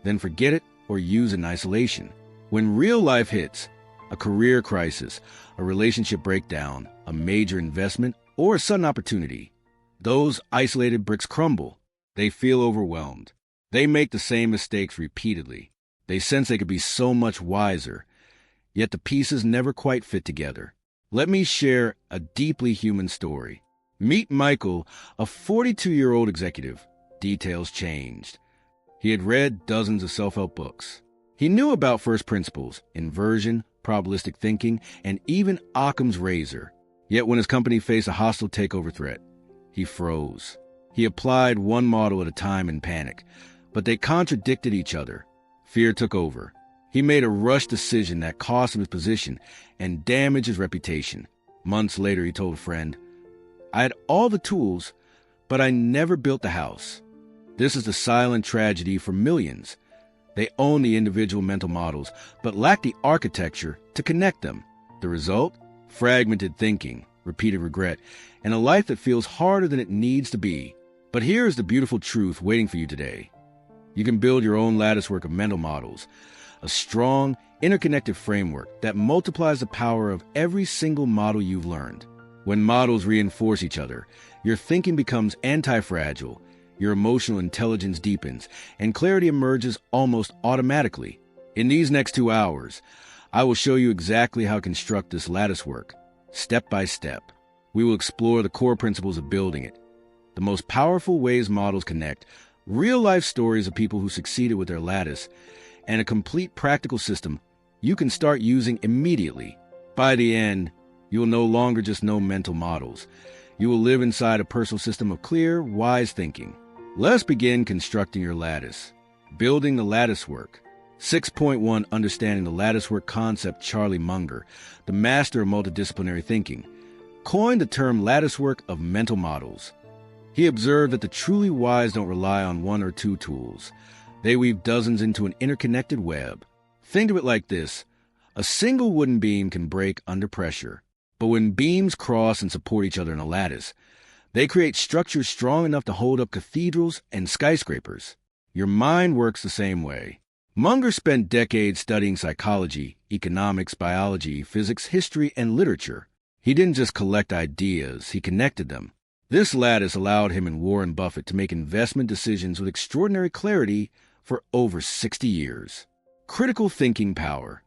then forget it or use it in isolation. When real life hits, a career crisis, a relationship breakdown, a major investment, or a sudden opportunity, those isolated bricks crumble. They feel overwhelmed. They make the same mistakes repeatedly. They sense they could be so much wiser, yet the pieces never quite fit together. Let me share a deeply human story. Meet Michael, a 42-year-old executive. Details changed. He had read dozens of self-help books. He knew about first principles, inversion, probabilistic thinking, and even Occam's razor. Yet when his company faced a hostile takeover threat, he froze. He applied one model at a time in panic, but they contradicted each other. Fear took over. He made a rushed decision that cost him his position and damaged his reputation. Months later, he told a friend, "I had all the tools, but I never built the house." This is the silent tragedy for millions. They own the individual mental models, but lack the architecture to connect them. The result? Fragmented thinking, repeated regret, and a life that feels harder than it needs to be. But here is the beautiful truth waiting for you today. You can build your own latticework of mental models, a strong, interconnected framework that multiplies the power of every single model you've learned. When models reinforce each other, your thinking becomes anti-fragile, your emotional intelligence deepens, and clarity emerges almost automatically. In these next 2 hours, I will show you exactly how to construct this latticework, step by step. We will explore the core principles of building it, the most powerful ways models connect, real-life stories of people who succeeded with their lattice, and a complete practical system you can start using immediately. By the end, you will no longer just know mental models. You will live inside a personal system of clear, wise thinking. Let's begin constructing your lattice. Building the latticework. 6.1 Understanding the latticework concept. Charlie Munger, the master of multidisciplinary thinking, coined the term latticework of mental models. He observed that the truly wise don't rely on one or two tools. They weave dozens into an interconnected web. Think of it like this. A single wooden beam can break under pressure. But when beams cross and support each other in a lattice, they create structures strong enough to hold up cathedrals and skyscrapers. Your mind works the same way. Munger spent decades studying psychology, economics, biology, physics, history, and literature. He didn't just collect ideas, he connected them. This lattice allowed him and Warren Buffett to make investment decisions with extraordinary clarity for over 60 years. Critical thinking power.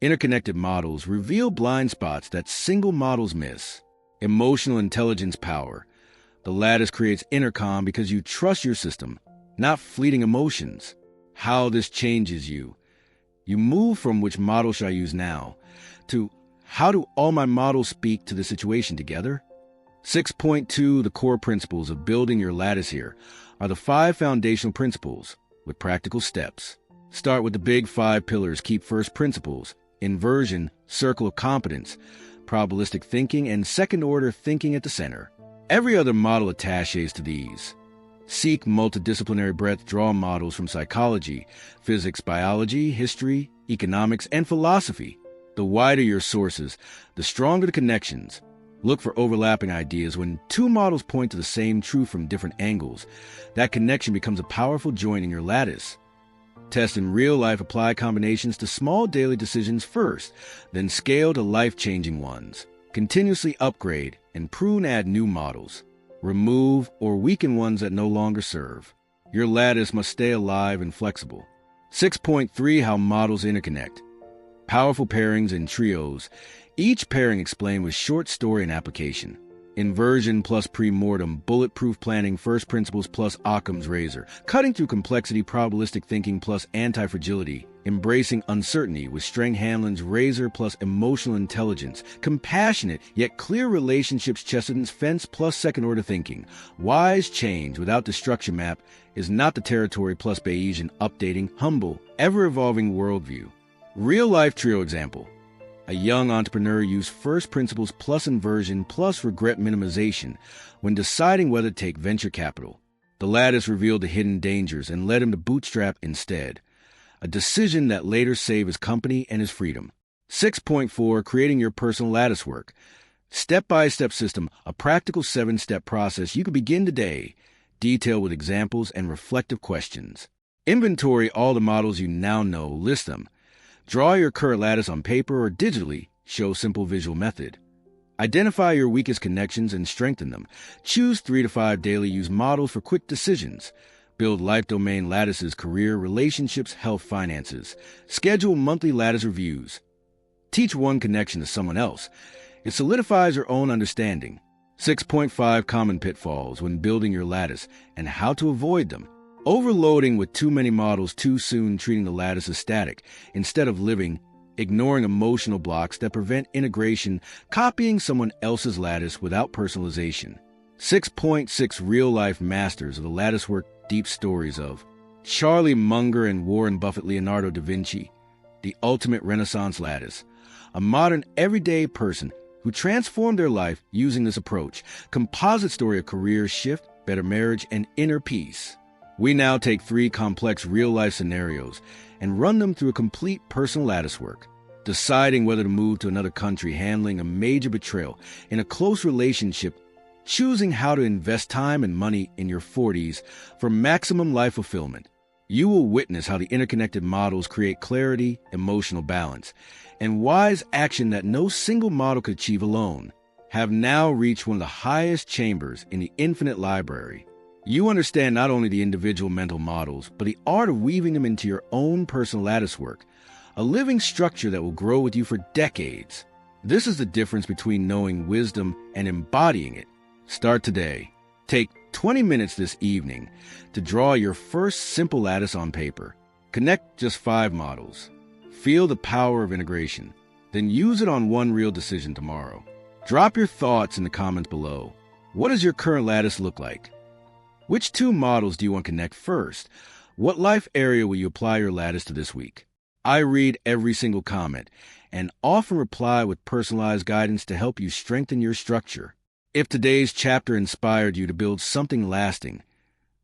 Interconnected models reveal blind spots that single models miss. Emotional intelligence power. The lattice creates intercom because you trust your system, not fleeting emotions. How this changes you. You move from which model should I use now to how do all my models speak to the situation together? 6.2 The core principles of building your lattice here are the 5 foundational principles with practical steps. Start with the big 5 pillars. Keep first principles. Inversion, circle of competence, probabilistic thinking, and second-order thinking at the center. Every other model attaches to these. Seek multidisciplinary breadth. Draw models from psychology, physics, biology, history, economics, and philosophy. The wider your sources, the stronger the connections. Look for overlapping ideas. When 2 models point to the same truth from different angles, that connection becomes a powerful joint in your lattice. Test in real life. Apply combinations to small daily decisions first, then scale to life-changing ones. Continuously upgrade and prune. Add new models. Remove or weaken ones that no longer serve. Your lattice must stay alive and flexible. 6.3 How models interconnect. Powerful pairings and trios. Each pairing explained with short story and application. Inversion plus premortem, bulletproof planning, first principles plus Occam's razor, cutting through complexity, probabilistic thinking plus anti-fragility, embracing uncertainty with Strang-Hanlon's razor plus emotional intelligence, compassionate yet clear relationships, Chesterton's fence plus second-order thinking, wise change without destruction map is not the territory plus Bayesian updating, humble, ever-evolving worldview. Real-life trio example. A young entrepreneur used first principles plus inversion plus regret minimization when deciding whether to take venture capital. The lattice revealed the hidden dangers and led him to bootstrap instead, a decision that later saved his company and his freedom. 6.4 Creating your personal latticework. Step-by-step system, a practical 7-step process you can begin today, detailed with examples and reflective questions. Inventory all the models you now know, list them. Draw your current lattice on paper or digitally, show simple visual method. Identify your weakest connections and strengthen them. Choose 3 to 5 daily use models for quick decisions. Build life domain lattices, career, relationships, health, finances. Schedule monthly lattice reviews. Teach one connection to someone else. It solidifies your own understanding. 6.5 Common pitfalls when building your lattice and how to avoid them. Overloading with too many models too soon, treating the lattice as static instead of living, ignoring emotional blocks that prevent integration, copying someone else's lattice without personalization. 6.6 Real-life masters of the latticework. Deep stories of Charlie Munger and Warren Buffett. Leonardo da Vinci, the ultimate Renaissance lattice. A modern, everyday person who transformed their life using this approach. Composite story of career shift, better marriage, and inner peace. We now take 3 complex real-life scenarios and run them through a complete personal lattice work, deciding whether to move to another country, handling a major betrayal in a close relationship, choosing how to invest time and money in your 40s for maximum life fulfillment. You will witness how the interconnected models create clarity, emotional balance, and wise action that no single model could achieve alone. Have now reached one of the highest chambers in the infinite library. You understand not only the individual mental models, but the art of weaving them into your own personal lattice work, a living structure that will grow with you for decades. This is the difference between knowing wisdom and embodying it. Start today. Take 20 minutes this evening to draw your first simple lattice on paper. Connect just 5 models. Feel the power of integration. Then use it on one real decision tomorrow. Drop your thoughts in the comments below. What does your current lattice look like? Which 2 models do you want to connect first? What life area will you apply your lattice to this week? I read every single comment and often reply with personalized guidance to help you strengthen your structure. If today's chapter inspired you to build something lasting,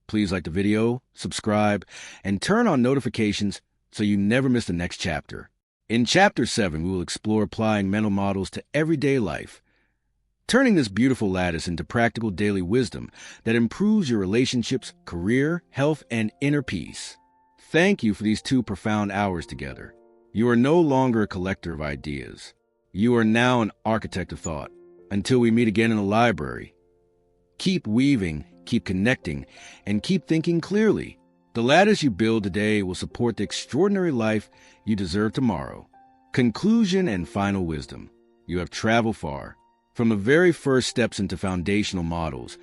please like the video, subscribe, and turn on notifications so you never miss the next chapter. In Chapter 7, we will explore applying mental models to everyday life, turning this beautiful lattice into practical daily wisdom that improves your relationships, career, health, and inner peace. Thank you for these 2 profound hours together. You are no longer a collector of ideas. You are now an architect of thought. Until we meet again in the library, keep weaving, keep connecting, and keep thinking clearly. The lattice you build today will support the extraordinary life you deserve tomorrow. Conclusion and final wisdom. You have traveled far, from the very first steps into foundational models,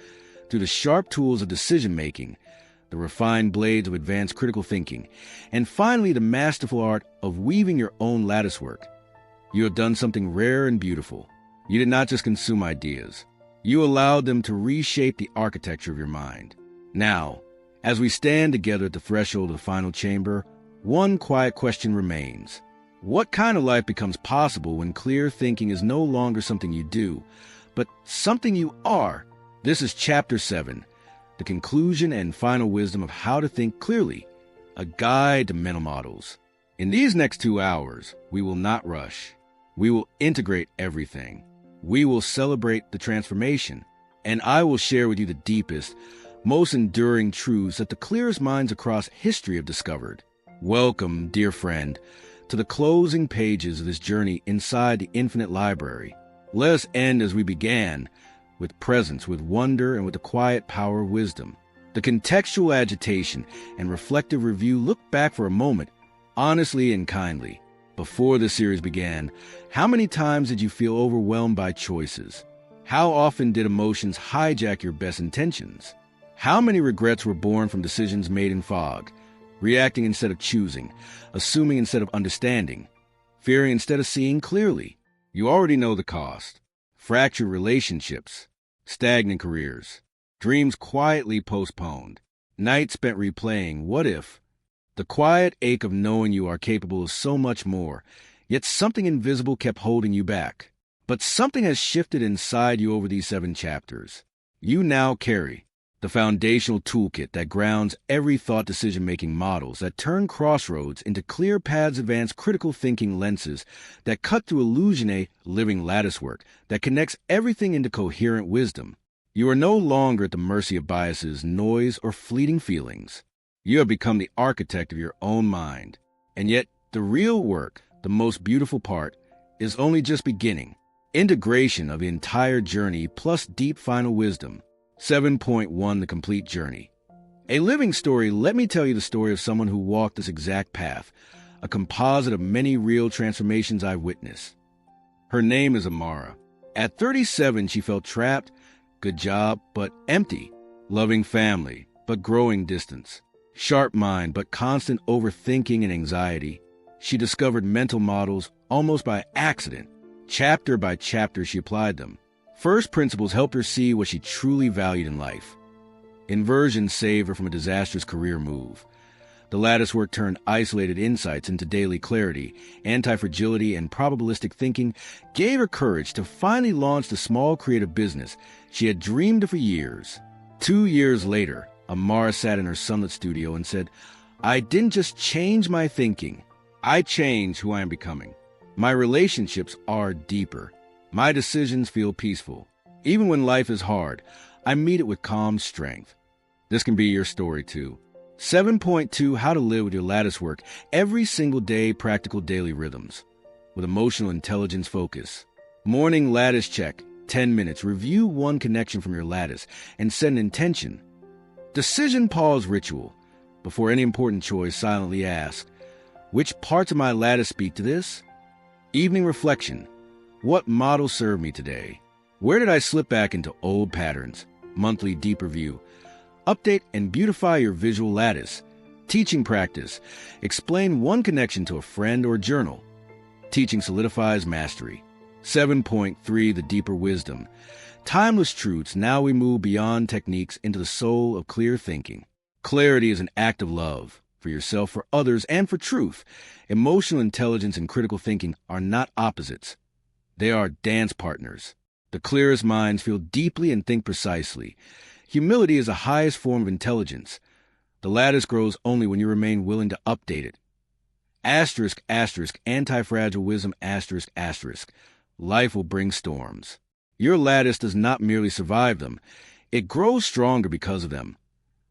through the sharp tools of decision-making, the refined blades of advanced critical thinking, and finally the masterful art of weaving your own lattice work. You have done something rare and beautiful. You did not just consume ideas. You allowed them to reshape the architecture of your mind. Now, as we stand together at the threshold of the final chamber, one quiet question remains. What kind of life becomes possible when clear thinking is no longer something you do, but something you are? This is Chapter 7, the conclusion and final wisdom of how to think clearly, a guide to mental models. In these next 2 hours, we will not rush. We will integrate everything. We will celebrate the transformation, and I will share with you the deepest, most enduring truths that the clearest minds across history have discovered. Welcome, dear friend, to the closing pages of this journey inside the infinite library. Let us end as we began, with presence, with wonder, and with the quiet power of wisdom. The contextual agitation and reflective review. Look back for a moment, honestly and kindly. Before the series began, how many times did you feel overwhelmed by choices? How often did emotions hijack your best intentions? How many regrets were born from decisions made in fog, reacting instead of choosing, assuming instead of understanding, fearing instead of seeing clearly? You already know the cost. Fractured relationships, stagnant careers, dreams quietly postponed, nights spent replaying what if. The quiet ache of knowing you are capable of so much more, yet something invisible kept holding you back. But something has shifted inside you over these 7 chapters. You now carry the foundational toolkit that grounds every thought decision-making models, that turn crossroads into clear paths, advanced critical thinking lenses that cut through illusion, a living lattice work that connects everything into coherent wisdom. You are no longer at the mercy of biases, noise, or fleeting feelings. You have become the architect of your own mind. And yet, the real work, the most beautiful part, is only just beginning. Integration of the entire journey plus deep final wisdom. 7.1 The Complete Journey. A living story. Let me tell you the story of someone who walked this exact path, a composite of many real transformations I've witnessed. Her name is Amara. At 37, she felt trapped, good job, but empty. Loving family, but growing distance. Sharp mind, but constant overthinking and anxiety. She discovered mental models almost by accident. Chapter by chapter, she applied them. First principles helped her see what she truly valued in life. Inversion saved her from a disastrous career move. The lattice work turned isolated insights into daily clarity. Anti-fragility and probabilistic thinking gave her courage to finally launch the small creative business she had dreamed of for years. 2 years later, Amara sat in her sunlit studio and said, "I didn't just change my thinking. I changed who I am becoming. My relationships are deeper. My decisions feel peaceful. Even when life is hard, I meet it with calm strength." This can be your story too. 7.2 How to Live with Your Lattice Work. Every single day, practical daily rhythms. With emotional intelligence focus. Morning lattice check. 10 minutes. Review one connection from your lattice and set an intention. Decision pause ritual. Before any important choice, silently ask, which parts of my lattice speak to this? Evening reflection. What model served me today? Where did I slip back into old patterns? Monthly deep review. Update and beautify your visual lattice. Teaching practice. Explain one connection to a friend or journal. Teaching solidifies mastery. 7.3 The Deeper Wisdom. Timeless truths. Now we move beyond techniques into the soul of clear thinking. Clarity is an act of love for yourself, for others, and for truth. Emotional intelligence and critical thinking are not opposites. They are dance partners. The clearest minds feel deeply and think precisely. Humility is the highest form of intelligence. The lattice grows only when you remain willing to update it. Asterisk, asterisk, anti-fragile wisdom, asterisk, asterisk. Life will bring storms. Your lattice does not merely survive them. It grows stronger because of them.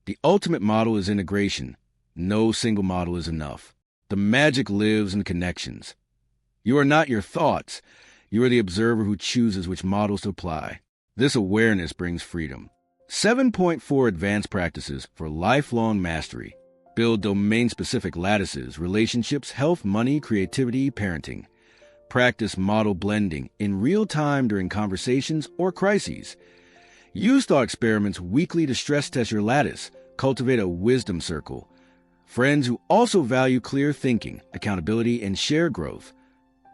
The ultimate model is integration. No single model is enough. The magic lives in connections. You are not your thoughts. You are the observer who chooses which models to apply. This awareness brings freedom. 7.4 Advanced Practices for Lifelong Mastery. Build domain-specific lattices, relationships, health, money, creativity, parenting. Practice model blending in real time during conversations or crises. Use thought experiments weekly to stress test your lattice. Cultivate a wisdom circle. Friends who also value clear thinking, accountability, and shared growth.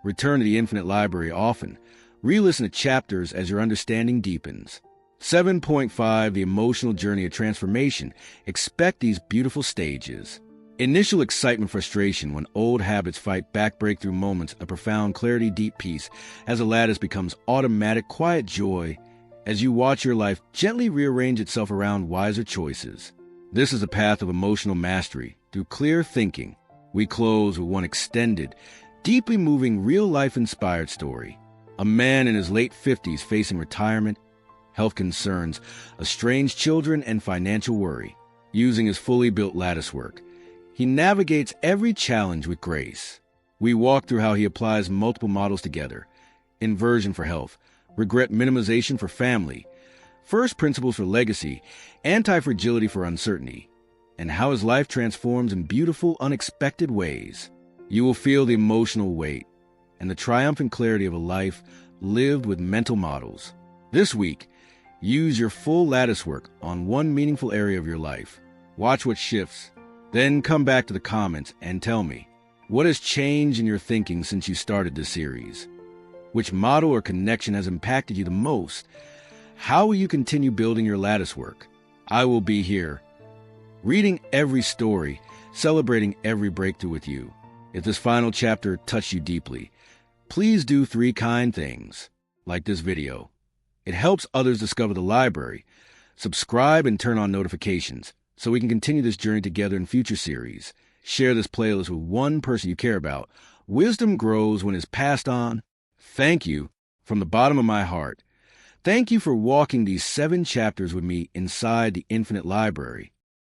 Return to the infinite library often. Re-listen to chapters as your understanding deepens. 7.5 The Emotional Journey of Transformation. Expect these beautiful stages. Initial excitement, frustration when old habits fight back, breakthrough moments, a profound clarity, deep peace, as a lattice becomes automatic, quiet joy, as you watch your life gently rearrange itself around wiser choices. This is a path of emotional mastery. Through clear thinking, we close with one extended, deeply moving, real-life-inspired story. A man in his late 50s facing retirement, health concerns, estranged children, and financial worry. Using his fully built lattice work, he navigates every challenge with grace. We walk through how he applies multiple models together. Inversion for health, regret minimization for family, first principles for legacy, anti-fragility for uncertainty, and how his life transforms in beautiful, unexpected ways. You will feel the emotional weight and the triumphant clarity of a life lived with mental models. This week, use your full lattice work on one meaningful area of your life. Watch what shifts. Then come back to the comments and tell me, what has changed in your thinking since you started this series? Which model or connection has impacted you the most? How will you continue building your lattice work? I will be here, reading every story, celebrating every breakthrough with you. If this final chapter touched you deeply, please do 3 kind things, like this video. It helps others discover the library. Subscribe and turn on notifications so we can continue this journey together in future series. Share this playlist with one person you care about. Wisdom grows when it's passed on. Thank you from the bottom of my heart. Thank you for walking these 7 chapters with me inside the infinite library.